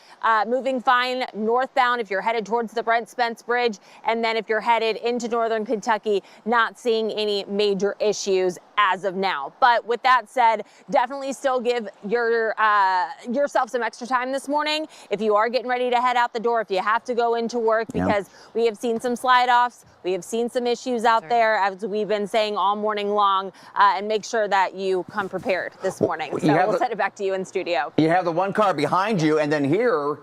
Moving fine northbound if you're headed towards the Brent Spence Bridge. And then if you're headed into northern Kentucky, not seeing any major issues as of now. But with that said, definitely still give yourself some extra time this morning if you are getting ready to head out the door, if you have to go into work, because we have seen some slide offs, we have seen some issues out there, as we've been saying all morning long, and make sure that you come prepared this morning. So we'll send it back to you in studio. You have the one car behind you, and then here,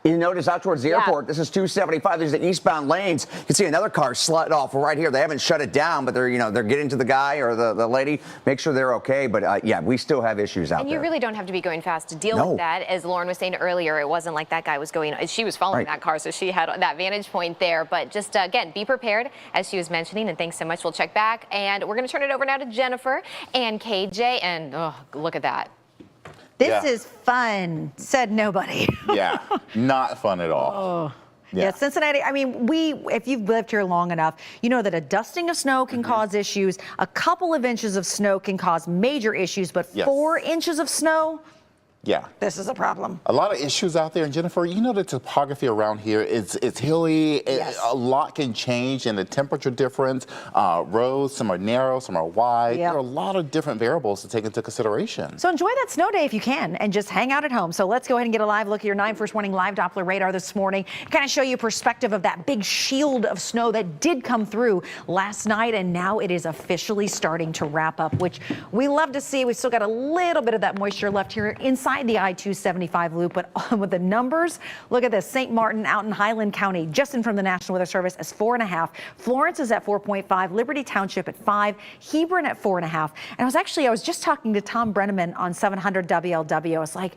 you notice out towards the airport, this is 275. There's the eastbound lanes. You can see another car slid off right here. They haven't shut it down, but they're getting to the guy or the lady, make sure they're okay. But yeah, we still have issues out there. And you really don't have to be going fast to deal with that. As Lauren was saying earlier, it wasn't like that guy was going, she was following that car, so she had that vantage point there. But just, again, be prepared, as she was mentioning, and thanks so much. We'll check back, and we're going to turn it over now to Jennifer and KJ, and look at that. This is fun, said nobody. Yeah, not fun at all. Yeah, Cincinnati, I mean, if you've lived here long enough, you know that a dusting of snow can cause issues. A couple of inches of snow can cause major issues, but 4 inches of snow, this is a problem. A lot of issues out there. And Jennifer, you know the topography around here is hilly. A lot can change in the temperature difference. Roads, some are narrow, some are wide. There are a lot of different variables to take into consideration. So enjoy that snow day if you can, and just hang out at home. So let's go ahead and get a live look at your 9 First Warning live Doppler radar this morning. Kind of show you perspective of that big shield of snow that did come through last night, and now it is officially starting to wrap up, which we love to see. We've still got a little bit of that moisture left here inside the I-275 loop, but with the numbers, look at this. St. Martin out in Highland County, just in from the National Weather Service, is 4.5. Florence is at 4.5. Liberty Township at 5. Hebron at 4.5. And I was just talking to Tom Brenneman on 700 WLW. I was like,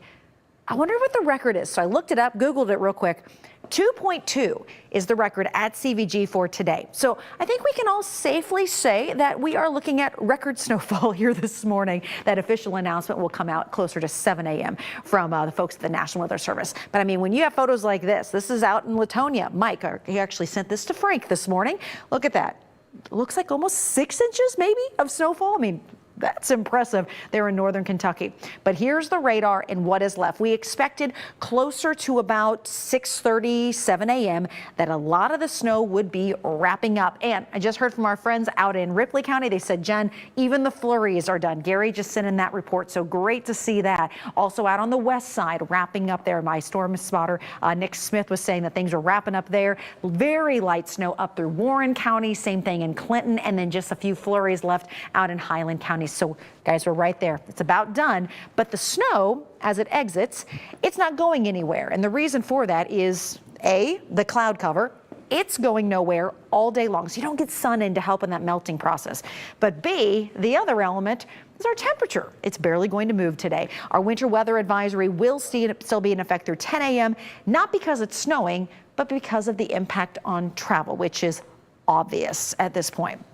I wonder what the record is. So I looked it up, Googled it real quick. 2.2 is the record at CVG for today. So I think we can all safely say that we are looking at record snowfall here this morning. That official announcement will come out closer to 7 a.m. from the folks at the National Weather Service. But I mean, when you have photos like this is out in Latonia. Mike, he actually sent this to Frank this morning. Look at that. It looks like almost 6 inches maybe of snowfall. I mean, that's impressive there in northern Kentucky. But here's the radar and what is left. We expected closer to about 6:30, 7 a.m. that a lot of the snow would be wrapping up. And I just heard from our friends out in Ripley County. They said, Jen, even the flurries are done. Gary just sent in that report, so great to see that. Also out on the west side, wrapping up there. My storm spotter, Nick Smith, was saying that things are wrapping up there. Very light snow up through Warren County, same thing in Clinton, and then just a few flurries left out in Highland County. So guys, we're right there. It's about done. But the snow, as it exits, it's not going anywhere. And the reason for that is A, the cloud cover. It's going nowhere all day long. So you don't get sun in to help in that melting process. But B, the other element is our temperature. It's barely going to move today. Our winter weather advisory will still be in effect through 10 a.m., not because it's snowing, but because of the impact on travel, which is obvious at this point.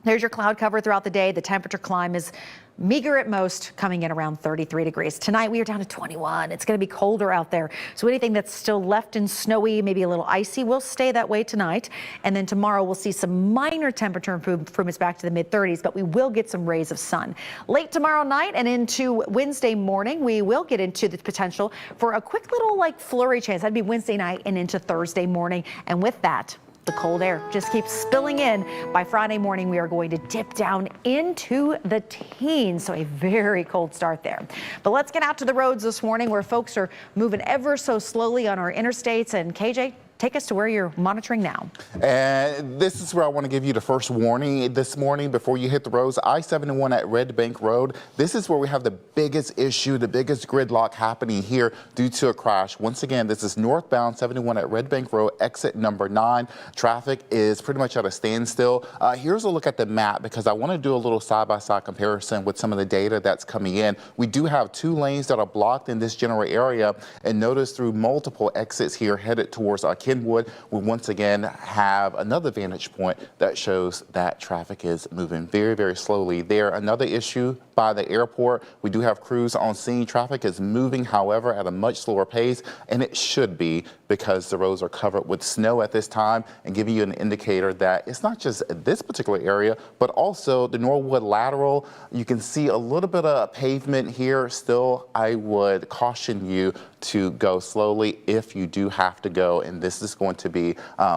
There's your cloud cover throughout the day. The temperature climb is meager at most, coming in around 33 degrees. Tonight, we are down to 21. It's going to be colder out there. So anything that's still left and snowy, maybe a little icy, will stay that way tonight. And then tomorrow, we'll see some minor temperature improvements back to the mid-30s, but we will get some rays of sun. Late tomorrow night and into Wednesday morning, we will get into the potential for a quick little flurry chance. That'd be Wednesday night and into Thursday morning. And with that, the cold air just keeps spilling in. By Friday morning, we are going to dip down into the teens. So a very cold start there. But let's get out to the roads this morning where folks are moving ever so slowly on our interstates. And KJ, take us to where you're monitoring now. And this is where I want to give you the first warning this morning before you hit the roads. I-71 at Red Bank Road. This is where we have the biggest issue, the biggest gridlock happening here due to a crash. Once again, this is northbound 71 at Red Bank Road, exit number 9. Traffic is pretty much at a standstill. Here's a look at the map because I want to do a little side-by-side comparison with some of the data that's coming in. We do have 2 lanes that are blocked in this general area, and notice through multiple exits here headed towards our Kenwood, we once again have another vantage point that shows that traffic is moving very, very slowly there. Another issue by the airport, we do have crews on scene. Traffic is moving, however, at a much slower pace, and it should be because the roads are covered with snow at this time, and giving you an indicator that it's not just this particular area, but also the Norwood Lateral. You can see a little bit of pavement here. Still, I would caution you to go slowly if you do have to go, and this is going to be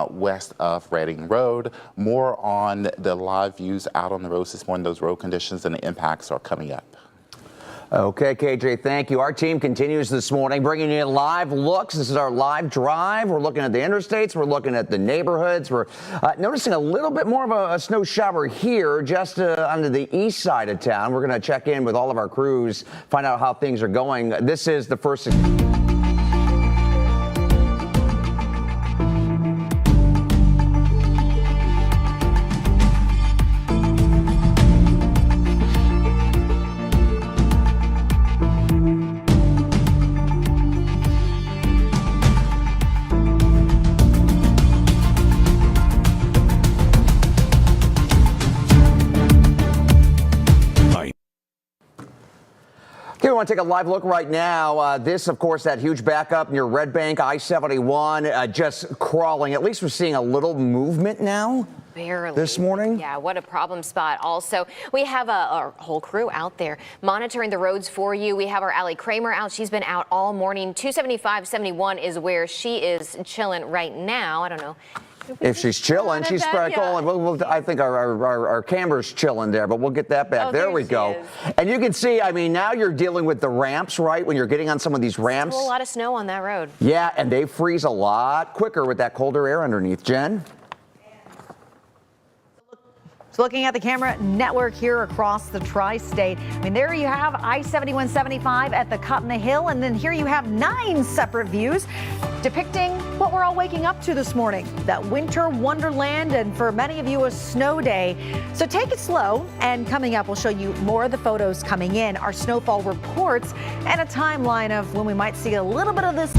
west of Reading Road. More on the live views out on the roads this morning. Those road conditions and the impacts are coming up. Okay, KJ, thank you. Our team continues this morning, bringing you live looks. This is our live drive. We're looking at the interstates. We're looking at the neighborhoods. We're noticing a little bit more of a snow shower here just on the east side of town. We're going to check in with all of our crews, find out how things are going. This is the first... We want to take a live look right now. This, of course, that huge backup near Red Bank, I-71, just crawling. At least we're seeing a little movement now. Barely. This morning? Yeah, what a problem spot. Also, we have a whole crew out there monitoring the roads for you. We have our Allie Kramer out. She's been out all morning. 275-71 is where she is chilling right now. I don't know. If she's chilling, she's probably calling. Well, I think our camera's chilling there, but we'll get that back. There we go. And you can see, I mean, now you're dealing with the ramps, right? When you're getting on some of these ramps. There's a lot of snow on that road. Yeah, and they freeze a lot quicker with that colder air underneath. Jen? So looking at the camera network here across the tri-state, I mean, there you have I-71-75 at the cut in the hill, and then here you have 9 separate views depicting what we're all waking up to this morning, that winter wonderland, and for many of you, a snow day. So take it slow, and coming up, we'll show you more of the photos coming in, our snowfall reports, and a timeline of when we might see a little bit of this.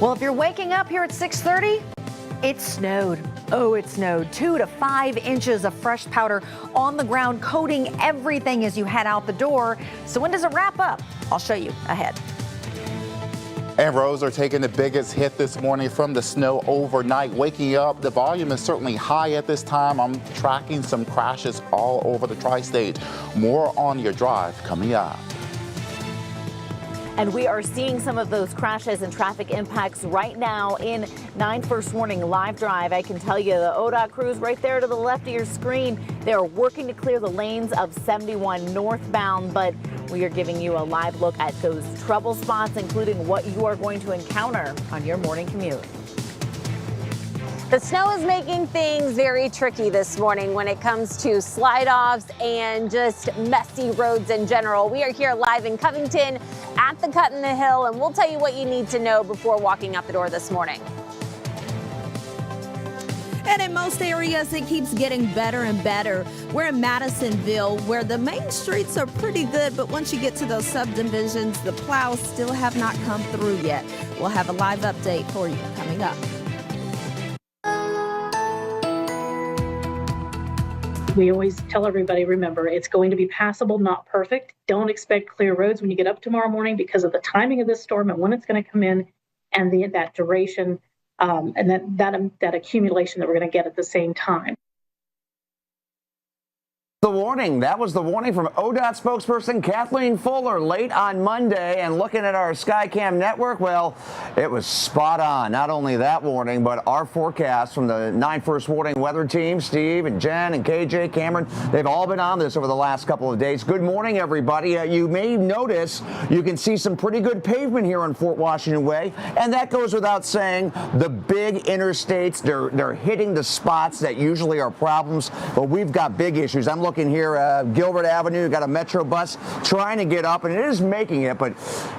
Well, if you're waking up here at 6:30, it snowed. Oh, it snowed. 2 to 5 inches of fresh powder on the ground, coating everything as you head out the door. So when does it wrap up? I'll show you ahead. And roads are taking the biggest hit this morning from the snow overnight. Waking up, the volume is certainly high at this time. I'm tracking some crashes all over the tri-state. More on your drive coming up. And we are seeing some of those crashes and traffic impacts right now in 9 First Warning Live Drive. I can tell you the ODOT crews right there to the left of your screen, they're working to clear the lanes of 71 northbound, but we are giving you a live look at those trouble spots, including what you are going to encounter on your morning commute. The snow is making things very tricky this morning when it comes to slide-offs and just messy roads in general. We are here live in Covington at the Cut in the Hill, and we'll tell you what you need to know before walking out the door this morning. And in most areas, it keeps getting better and better. We're in Madisonville, where the main streets are pretty good, but once you get to those subdivisions, the plows still have not come through yet. We'll have a live update for you coming up. We always tell everybody, remember, it's going to be passable, not perfect. Don't expect clear roads when you get up tomorrow morning because of the timing of this storm and when it's going to come in and that duration and that accumulation that we're going to get at the same time. The warning warning. That was the warning from ODOT spokesperson Kathleen Fuller late on Monday. And looking at our Skycam network, well, it was spot on. Not only that warning, but our forecast from the 9 First Warning weather team, Steve and Jen and KJ, Cameron, they've all been on this over the last couple of days. Good morning, everybody. You may notice you can see some pretty good pavement here on Fort Washington Way. And that goes without saying. The big interstates, they're hitting the spots that usually are problems, but we've got big issues. I'm looking here, Gilbert Avenue, got a Metro bus trying to get up, and it is making it, but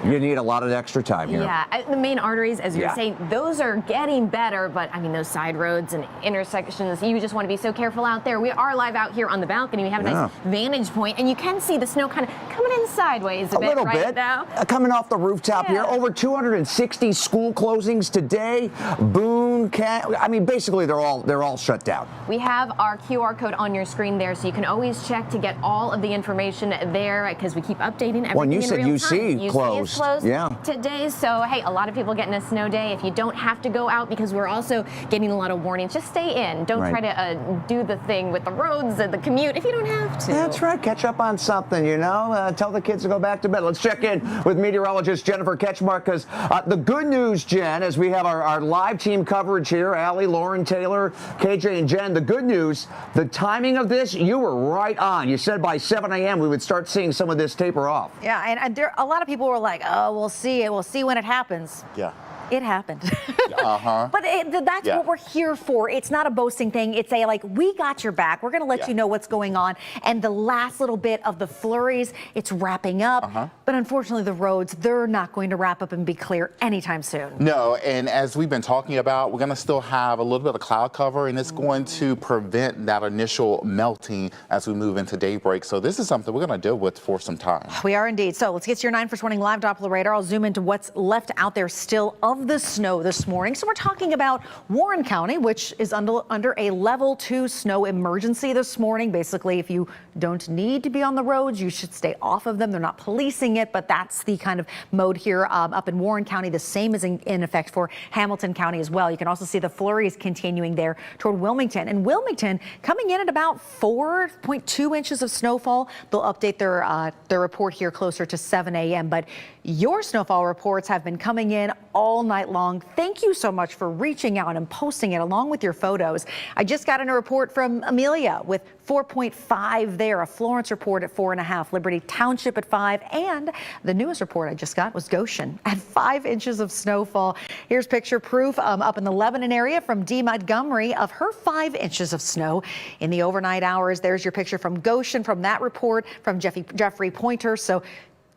you need a lot of extra time here. Yeah, the main arteries, as you're saying, those are getting better, but I mean, those side roads and intersections, you just want to be so careful out there. We are live out here on the balcony. We have a nice vantage point, and you can see the snow kind of coming in sideways a bit little right bit. now. Coming off the rooftop here, over 260 school closings today. Boone, I mean, basically they're all shut down. We have our QR code on your screen there, so you can always check to get all of the information there because we keep updating everything Well, and you in said real UC time. closed. UC is closed Yeah. today, so hey, a lot of people getting a snow day. If you don't have to go out, because we're also getting a lot of warnings, just stay in. Don't try to do the thing with the roads and the commute if you don't have to. That's right. Catch up on something, you know. Tell the kids to go back to bed. Let's check in with meteorologist Jennifer Ketchmark, because the good news, Jen, as we have our live team coverage here, Allie, Lauren, Taylor, KJ, and Jen, the good news, the timing of this, you were right on. You said by 7 a.m. we would start seeing some of this taper off. Yeah, and there, a lot of people were like, oh, we'll see it. We'll see when it happens. Yeah. It happened. But that's what we're here for. It's not a boasting thing. It's a, like, we got your back. We're going to let you know what's going on. And the last little bit of the flurries, it's wrapping up. But unfortunately, the roads, they're not going to wrap up and be clear anytime soon. No, and as we've been talking about, we're going to still have a little bit of cloud cover, and it's going to prevent that initial melting as we move into daybreak. So this is something we're going to deal with for some time. We are indeed. So let's get to your 9 First Warning live Doppler radar. I'll zoom into what's left out there still of the snow this morning. So we're talking about Warren County, which is under a level 2 snow emergency this morning. Basically, if you don't need to be on the roads, you should stay off of them. They're not policing it, but that's the kind of mode here up in Warren County. The same is in effect for Hamilton County as well. You can also see the flurries continuing there toward Wilmington. And Wilmington coming in at about 4.2 inches of snowfall. They'll update their report here closer to 7 a.m. But your snowfall reports have been coming in all night long. Thank you so much for reaching out and posting it along with your photos. I just got in a report from Amelia with 4.5 there, a Florence report at 4.5, Liberty Township at 5, and the newest report I just got was Goshen at 5 inches of snowfall. Here's picture proof up in the Lebanon area from Dee Montgomery of her 5 inches of snow in the overnight hours. There's your picture from Goshen from that report from Jeffrey Pointer. So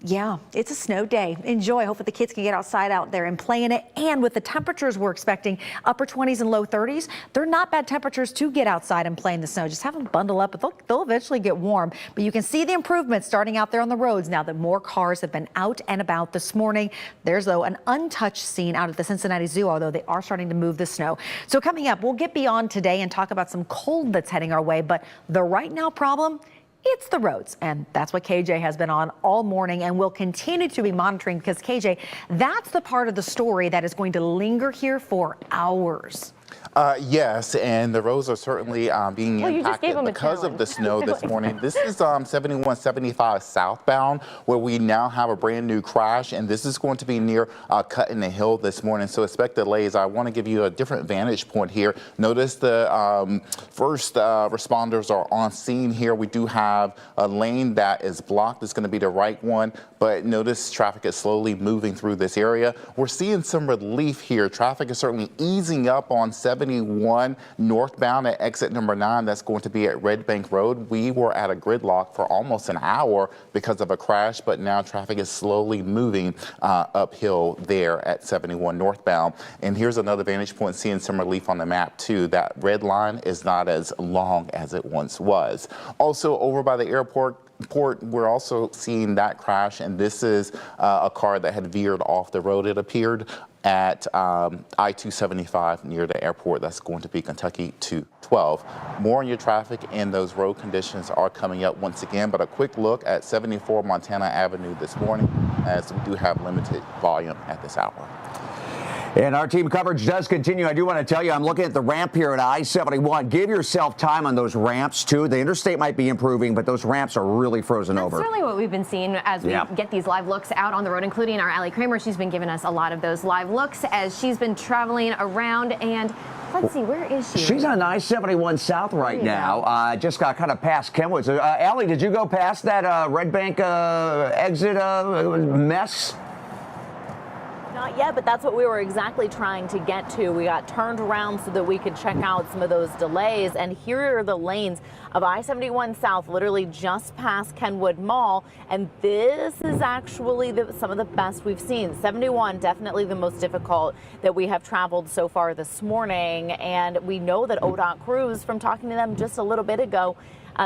yeah, it's a snow day. Enjoy. Hopefully the kids can get outside out there and play in it. And with the temperatures we're expecting, upper 20s and low 30s, they're not bad temperatures to get outside and play in the snow. Just have them bundle up, but they'll eventually get warm. But you can see the improvements starting out there on the roads now that more cars have been out and about this morning. There's, though, an untouched scene out at the Cincinnati Zoo, although they are starting to move the snow. So coming up, we'll get beyond today and talk about some cold that's heading our way. But the right now problem, it's the roads, and that's what KJ has been on all morning and will continue to be monitoring because, KJ, that's the part of the story that is going to linger here for hours. Yes, and the roads are certainly being impacted because of the snow this morning. This is 7175 southbound, where we now have a brand new crash, and this is going to be near Cut in the Hill this morning. So expect delays. I want to give you a different vantage point here. Notice the first responders are on scene here. We do have a lane that is blocked. It's going to be the right one, but notice traffic is slowly moving through this area. We're seeing some relief here. Traffic is certainly easing up on 71 northbound at exit number 9. That's going to be at Red Bank Road. We were at a gridlock for almost an hour because of a crash, but now traffic is slowly moving uphill there at 71 northbound. And here's another vantage point, seeing some relief on the map too. That red line is not as long as it once was. Also over by the airport, we're also seeing that crash, and this is a car that had veered off the road, it appeared, at I-275 near the airport. That's going to be Kentucky 212. More on your traffic and those road conditions are coming up once again, but a quick look at 74 Montana Avenue this morning, as we do have limited volume at this hour. And our team coverage does continue. I do want to tell you, I'm looking at the ramp here at I-71. Give yourself time on those ramps, too. The interstate might be improving, but those ramps are really frozen over. That's certainly what we've been seeing as we get these live looks out on the road, including our Allie Kramer. She's been giving us a lot of those live looks as she's been traveling around. And let's see, where is she? She's on I-71 South right now. Just got kind of past Kenwood. So, Allie, did you go past that Red Bank exit mess? Not yet, but that's what we were exactly trying to get to. We got turned around so that we could check out some of those delays. And here are the lanes of I-71 South, literally just past Kenwood Mall. And this is actually some of the best we've seen. 71, definitely the most difficult that we have traveled so far this morning. And we know that ODOT crews, from talking to them just a little bit ago,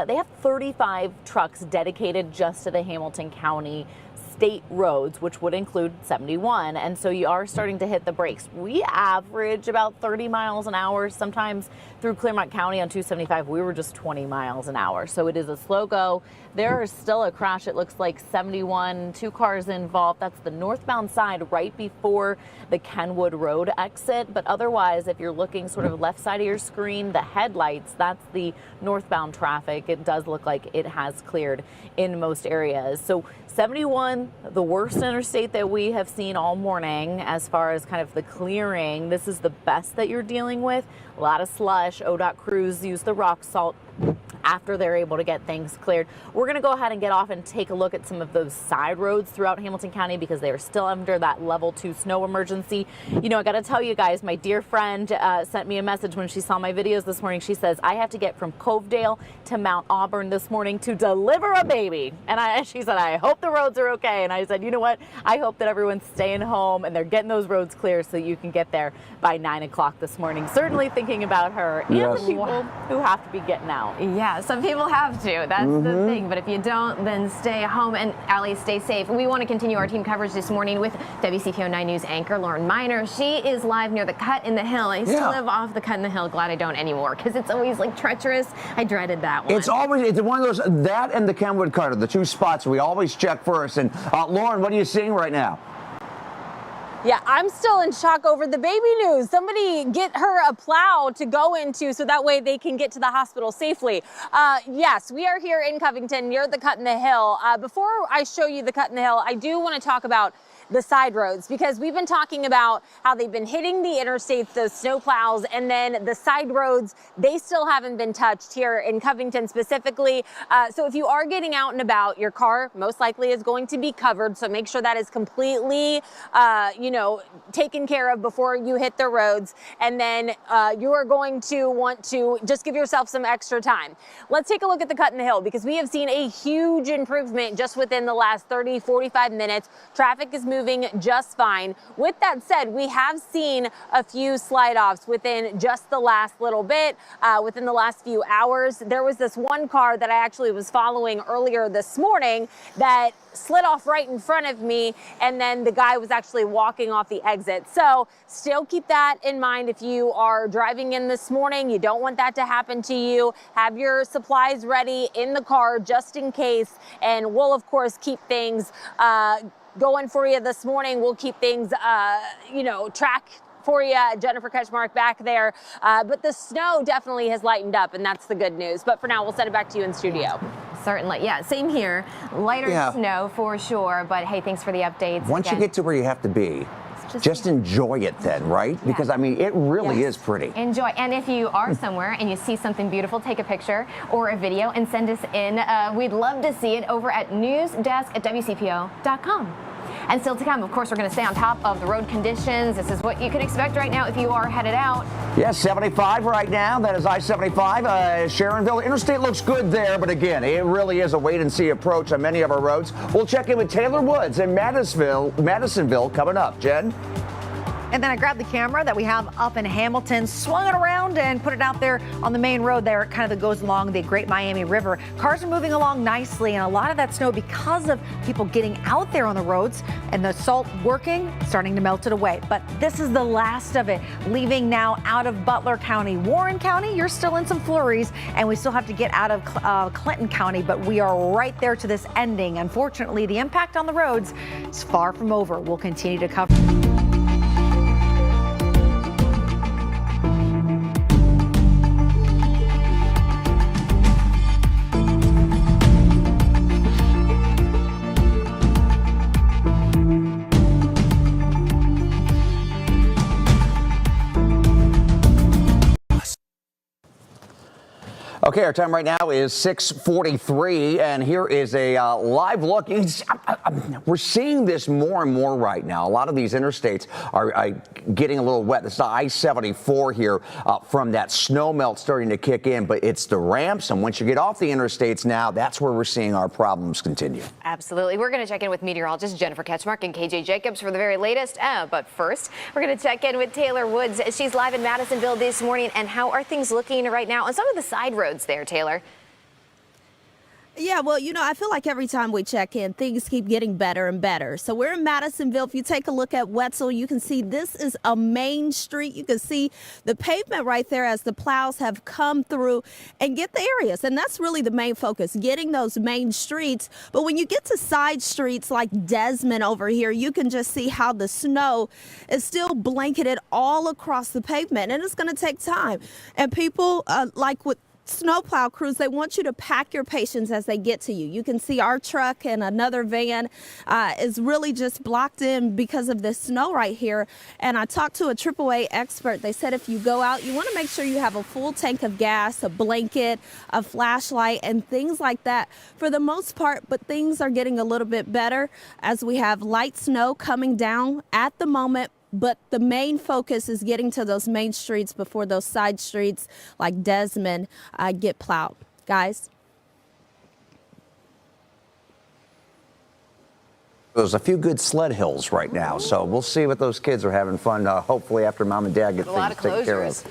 they have 35 trucks dedicated just to the Hamilton County state roads, which would include 71. And so you are starting to hit the brakes. We average about 30 miles an hour. Sometimes through Clermont County on 275, we were just 20 miles an hour. So it is a slow go. There is still a crash. It looks like 71, 2 cars involved. That's the northbound side right before the Kenwood Road exit. But otherwise, if you're looking sort of left side of your screen, the headlights, that's the northbound traffic. It does look like it has cleared in most areas. So 71, the worst interstate that we have seen all morning as far as kind of the clearing. This is the best that you're dealing with. A lot of slush. ODOT crews use the rock salt after they're able to get things cleared. We're going to go ahead and get off and take a look at some of those side roads throughout Hamilton County because they are still under that level 2 snow emergency. You know, I got to tell you guys, my dear friend sent me a message when she saw my videos this morning. She says, I have to get from Covedale to Mount Auburn this morning to deliver a baby. And she said, I hope the roads are okay. And I said, you know what? I hope that everyone's staying home and they're getting those roads clear so you can get there by 9 o'clock this morning. Certainly thinking about her and the people who have to be getting out. Yeah, some people have to. That's the thing. But if you don't, then stay home. And Allie, stay safe. We want to continue our team coverage this morning with WCPO 9 News anchor Lauren Miner. She is live near the Cut in the Hill. I used to live off the Cut in the Hill. Glad I don't anymore because it's always like treacherous. I dreaded that one. It's one of those, that and the Kenwood Cut are the 2 spots we always check first. And Lauren, what are you seeing right now? Yeah, I'm still in shock over the baby news. Somebody get her a plow to go into so that way they can get to the hospital safely. Yes, we are here in Covington near the Cut in the Hill. Before I show you the Cut in the Hill, I do want to talk about the side roads because we've been talking about how they've been hitting the interstates, the snow plows, and then the side roads, they still haven't been touched here in Covington specifically. So if you are getting out and about, your car most likely is going to be covered. So make sure that is completely, taken care of before you hit the roads. And then you are going to want to just give yourself some extra time. Let's take a look at the Cut in the Hill because we have seen a huge improvement just within the last 30, 45 minutes. Traffic is moving just fine. With that said, we have seen a few slide offs within just the last little bit, within the last few hours. There was this one car that I actually was following earlier this morning that slid off right in front of me, and then the guy was actually walking off the exit. So still keep that in mind if you are driving in this morning. You don't want that to happen to you. Have your supplies ready in the car just in case, and we'll of course keep things going for you this morning. We'll keep things, track for you. Jennifer Ketchmark back there. But the snow definitely has lightened up, and that's the good news. But for now, we'll send it back to you in studio. Certainly. Yeah, same here. Lighter snow for sure. But hey, thanks for the updates. Once you get to where you have to be, just enjoy it then, right? Yeah. Because, I mean, it really is pretty. Enjoy. And if you are somewhere and you see something beautiful, take a picture or a video and send us in. We'd love to see it over at newsdesk@WCPO.com. And still to come, of course, we're going to stay on top of the road conditions. This is what you can expect right now if you are headed out. Yes, 75 right now. That is I-75, Sharonville. Interstate looks good there, but again, it really is a wait-and-see approach on many of our roads. We'll check in with Taylor Woods in Madisonville coming up. Jen? And then I grabbed the camera that we have up in Hamilton, swung it around and put it out there on the main road there. It kind of goes along the Great Miami River. Cars are moving along nicely, and a lot of that snow because of people getting out there on the roads and the salt working, starting to melt it away. But this is the last of it, leaving now out of Butler County. Warren County, you're still in some flurries, and we still have to get out of Clinton County, but we are right there to this ending. Unfortunately, the impact on the roads is far from over. We'll continue to cover. Okay, our time right now is 6:43, and here is a live look. We're seeing this more and more right now. A lot of these interstates are getting a little wet. This is I-74 here from that snow melt starting to kick in, but it's the ramps, and once you get off the interstates now, that's where we're seeing our problems continue. Absolutely. We're going to check in with meteorologist Jennifer Ketchmark and KJ Jacobs for the very latest. But first, we're going to check in with Taylor Woods. She's live in Madisonville this morning. And how are things looking right now on some of the side roads there, Taylor? Yeah, well, I feel like every time we check in, things keep getting better and better. So we're in Madisonville. If you take a look at Wetzel, you can see this is a main street. You can see the pavement right there as the plows have come through and get the areas. And that's really the main focus, getting those main streets. But when you get to side streets like Desmond over here, you can just see how the snow is still blanketed all across the pavement. And it's going to take time. And people like with snowplow crews, they want you to pack your patients as they get to you. You can see our truck and another van is really just blocked in because of this snow right here. And I talked to a AAA expert. They said if you go out, you want to make sure you have a full tank of gas, a blanket, a flashlight, and things like that for the most part. But things are getting a little bit better as we have light snow coming down at the moment. But the main focus is getting to those main streets before those side streets like Desmond get plowed. Guys? There's a few good sled hills right now, so we'll see what those kids are having fun, hopefully after mom and dad get things taken care of.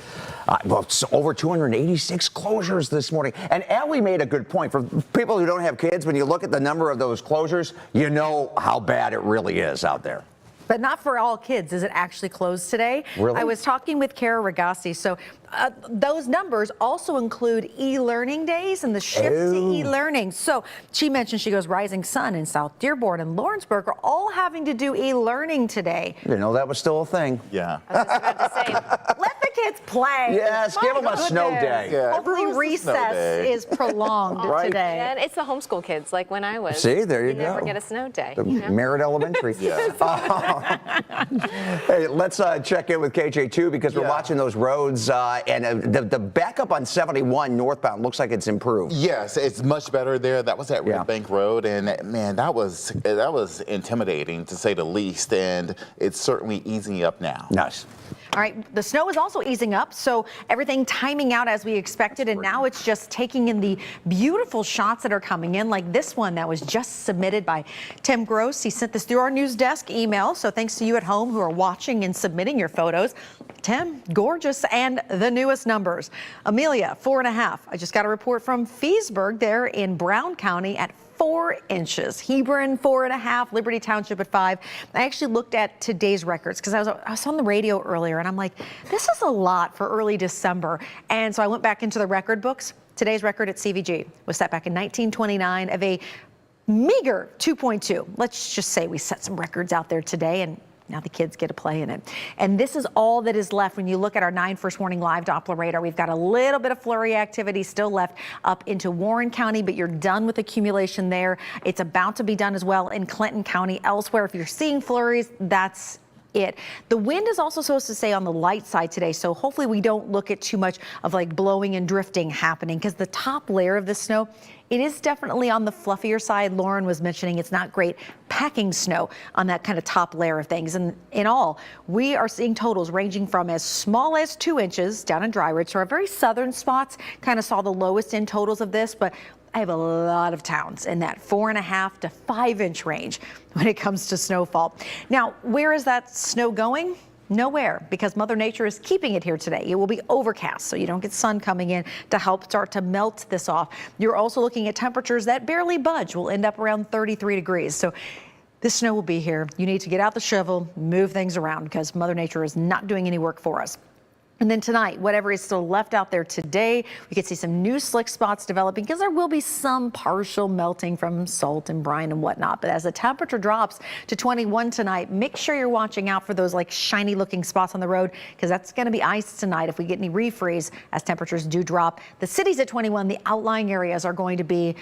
Well, it's over 286 closures this morning. And Allie made a good point. For people who don't have kids, when you look at the number of those closures, you know how bad it really is out there. But not for all kids. Is it actually closed today? Really? I was talking with Kara Ragassi. So those numbers also include e-learning days and the shift to e-learning. So she mentioned, she goes, Rising Sun in South Dearborn and Lawrenceburg are all having to do e-learning today. You know, that was still a thing. Yeah. I was just about to say, let the kids play. Yes, give them a snow day. Yeah, hopefully recess is prolonged today. And it's the homeschool kids, like when I was. See, there you go. Never get a snow day. Merritt Elementary. Hey, let's check in with KJ too, because we're watching those roads and the backup on 71 northbound looks like it's improved. Yes, it's much better there. That was at Red Bank Road, and man, that was intimidating to say the least. And it's certainly easing up now. Nice. All right, the snow is also easing up, so everything timing out as we expected, and now it's just taking in the beautiful shots that are coming in, like this one that was just submitted by Tim Gross. He sent this through our news desk email, so thanks to you at home who are watching and submitting your photos. Tim, gorgeous, and the newest numbers. Amelia, 4.5. I just got a report from Feesburg there in Brown County at 4 inches. Hebron, 4.5. Liberty Township at 5. I actually looked at today's records because I was on the radio earlier and I'm like, this is a lot for early December. And so I went back into the record books. Today's record at CVG was set back in 1929 of a meager 2.2. Let's just say we set some records out there today, and now the kids get to play in it. And this is all that is left when you look at our 9 First Warning live Doppler radar. We've got a little bit of flurry activity still left up into Warren County, but you're done with accumulation there. It's about to be done as well in Clinton County. Elsewhere, if you're seeing flurries, that's it. The wind is also supposed to stay on the light side today, so hopefully we don't look at too much of like blowing and drifting happening, because the top layer of the snow, it is definitely on the fluffier side. Lauren was mentioning it's not great packing snow on that kind of top layer of things. And in all, we are seeing totals ranging from as small as 2 inches down in Dry Ridge. So our very southern spots kind of saw the lowest in totals of this, but I have a lot of towns in that 4.5 to 5 inch range when it comes to snowfall. Now, where is that snow going? Nowhere, because Mother Nature is keeping it here today. It will be overcast, so you don't get sun coming in to help start to melt this off. You're also looking at temperatures that barely budge. Will end up around 33 degrees. So this snow will be here. You need to get out the shovel, move things around, because Mother Nature is not doing any work for us. And then tonight, whatever is still left out there today, we could see some new slick spots developing, because there will be some partial melting from salt and brine and whatnot. But as the temperature drops to 21 tonight, make sure you're watching out for those like shiny looking spots on the road, because that's going to be ice tonight if we get any refreeze as temperatures do drop. The city's at 21. The outlying areas are going to be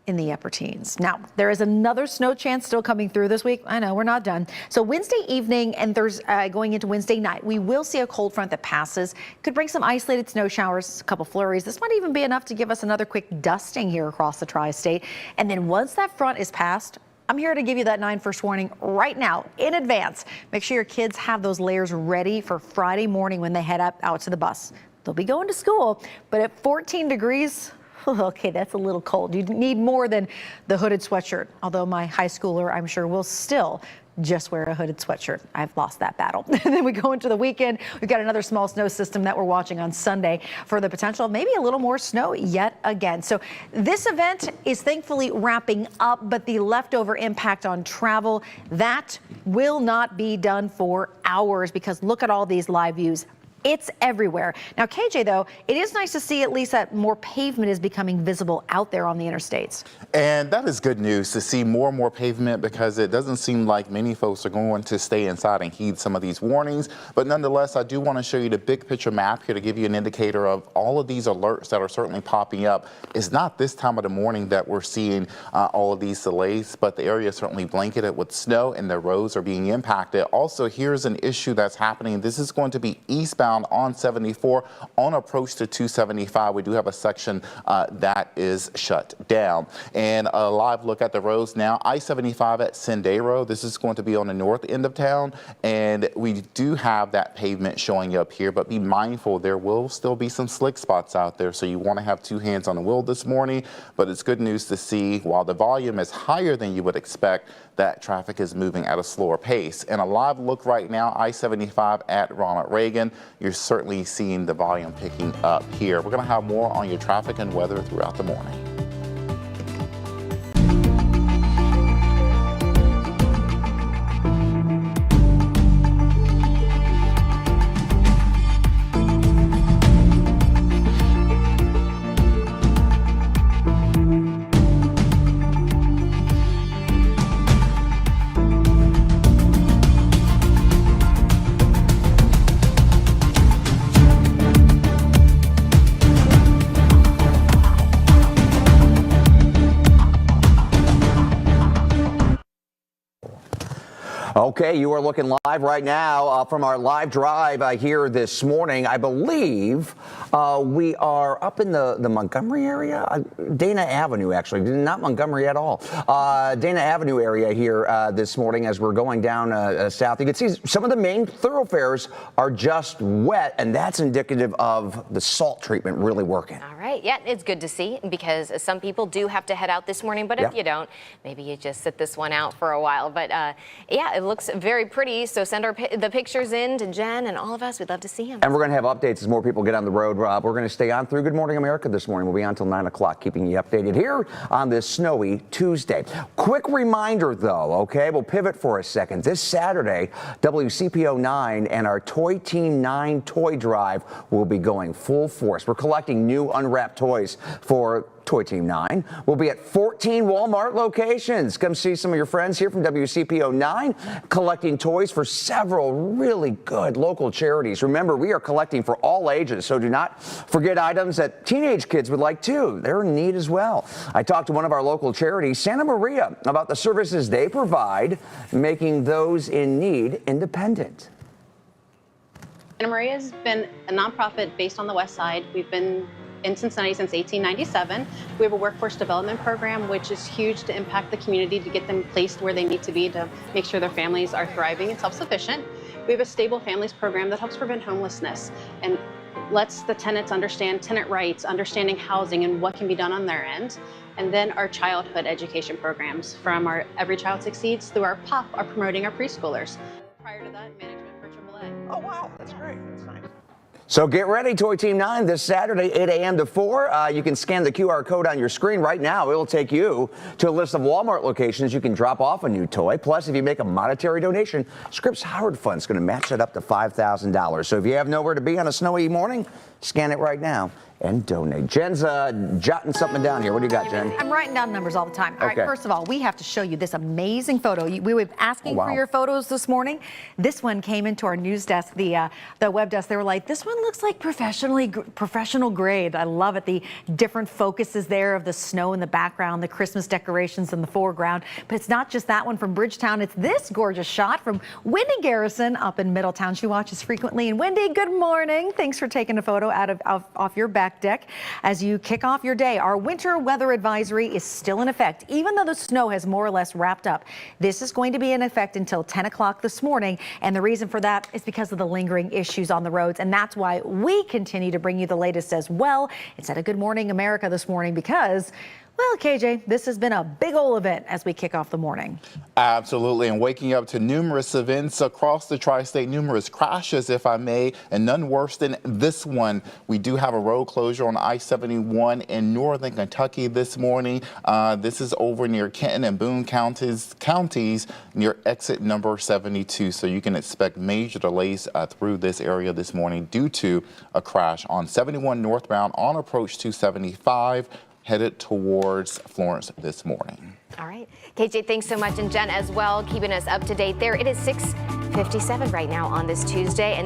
in the upper teens. Now, there is another snow chance still coming through this week. I know we're not done. So Wednesday evening and Thursday, going into Wednesday night, we will see a cold front that passes. Could bring some isolated snow showers, a couple flurries. This might even be enough to give us another quick dusting here across the tri-state. And then once that front is passed, I'm here to give you that 9 first warning right now in advance. Make sure your kids have those layers ready for Friday morning when they head out to the bus. They'll be going to school, but at 14 degrees, okay, that's a little cold. You need more than the hooded sweatshirt, although my high schooler, I'm sure, will still just wear a hooded sweatshirt. I've lost that battle. And then we go into the weekend. We've got another small snow system that we're watching on Sunday for the potential of maybe a little more snow yet again. So this event is thankfully wrapping up, but the leftover impact on travel, that will not be done for hours, because look at all these live views. It's everywhere. Now, KJ, though, it is nice to see at least that more pavement is becoming visible out there on the interstates. And that is good news to see more and more pavement, because it doesn't seem like many folks are going to stay inside and heed some of these warnings. But nonetheless, I do want to show you the big picture map here to give you an indicator of all of these alerts that are certainly popping up. It's not this time of the morning that we're seeing all of these delays, but the area is certainly blanketed with snow and the roads are being impacted. Also, here's an issue that's happening. This is going to be eastbound on 74 on approach to 275. We do have a section that is shut down. And a live look at the roads now. I-75 at Sendero. This is going to be on the north end of town, and we do have that pavement showing up here, but be mindful, there will still be some slick spots out there, so you want to have two hands on the wheel this morning. But it's good news to see, while the volume is higher than you would expect, that traffic is moving at a slower pace. And a live look right now, I-75 at Ronald Reagan. You're certainly seeing the volume picking up here. We're going to have more on your traffic and weather throughout the morning. Okay, you are looking live right now from our live drive here this morning. I believe we are up in the Montgomery area, Dana Avenue, actually, not Montgomery at all. Dana Avenue area here this morning as we're going down south. You can see some of the main thoroughfares are just wet, and that's indicative of the salt treatment really working. All right, yeah, it's good to see, because some people do have to head out this morning, but if you don't, maybe you just sit this one out for a while. But yeah, it looks very pretty, so send the pictures in to Jen and all of us. We'd love to see them. And we're going to have updates as more people get on the road. We're going to stay on through Good Morning America this morning. We'll be on until 9 o'clock, keeping you updated here on this snowy Tuesday. Quick reminder, though, okay, we'll pivot for a second. This Saturday, WCPO 9 and our Toy Team 9 toy drive will be going full force. We're collecting new unwrapped toys for Toy Team 9. We'll be at 14 Walmart locations. Come see some of your friends here from WCPO 9 collecting toys for several really good local charities. Remember, we are collecting for all ages, so do not forget items that teenage kids would like too. They're in need as well. I talked to one of our local charities, Santa Maria, about the services they provide, making those in need independent. Santa Maria has been a nonprofit based on the West Side. We've been in Cincinnati since 1897. We have a workforce development program, which is huge to impact the community, to get them placed where they need to be, to make sure their families are thriving and self-sufficient. We have a stable families program that helps prevent homelessness and lets the tenants understand tenant rights, understanding housing and what can be done on their end. And then our childhood education programs, from our Every Child Succeeds through our POP, are promoting our preschoolers. Prior to that, management for AAA. Oh wow, that's great. That's nice. So get ready, Toy Team 9, this Saturday, 8 a.m. to 4. You can scan the QR code on your screen right now. It will take you to a list of Walmart locations you can drop off a new toy. Plus, if you make a monetary donation, Scripps Howard Fund is going to match it up to $5,000. So if you have nowhere to be on a snowy morning, scan it right now and donate. Jen's jotting something down here. What do you got, Jen? I'm writing down numbers all the time. All Okay. right, first of all, we have to show you this amazing photo. We were asking for your photos this morning. This one came into our news desk, the web desk. They were like, this one looks like professional grade. I love it. The different focuses there of the snow in the background, the Christmas decorations in the foreground. But it's not just that one from Bridgetown. It's this gorgeous shot from Wendy Garrison up in Middletown. She watches frequently. And Wendy, good morning. Thanks for taking a photo off your back deck as you kick off your day. Our winter weather advisory is still in effect, even though the snow has more or less wrapped up. This is going to be in effect until 10 o'clock this morning. And the reason for that is because of the lingering issues on the roads. And that's why we continue to bring you the latest as well. It's at a Good Morning America this morning because, well, KJ, this has been a big old event as we kick off the morning. Absolutely, and waking up to numerous events across the tri-state, numerous crashes, if I may, and none worse than this one. We do have a road closure on I-71 in northern Kentucky this morning. This is over near Kenton and Boone counties near exit number 72. So you can expect major delays through this area this morning due to a crash on 71 northbound on approach to 75. Headed towards Florence this morning. All right. KJ, thanks so much. And Jen as well, keeping us up to date there. It is 6:57 right now on this Tuesday. And this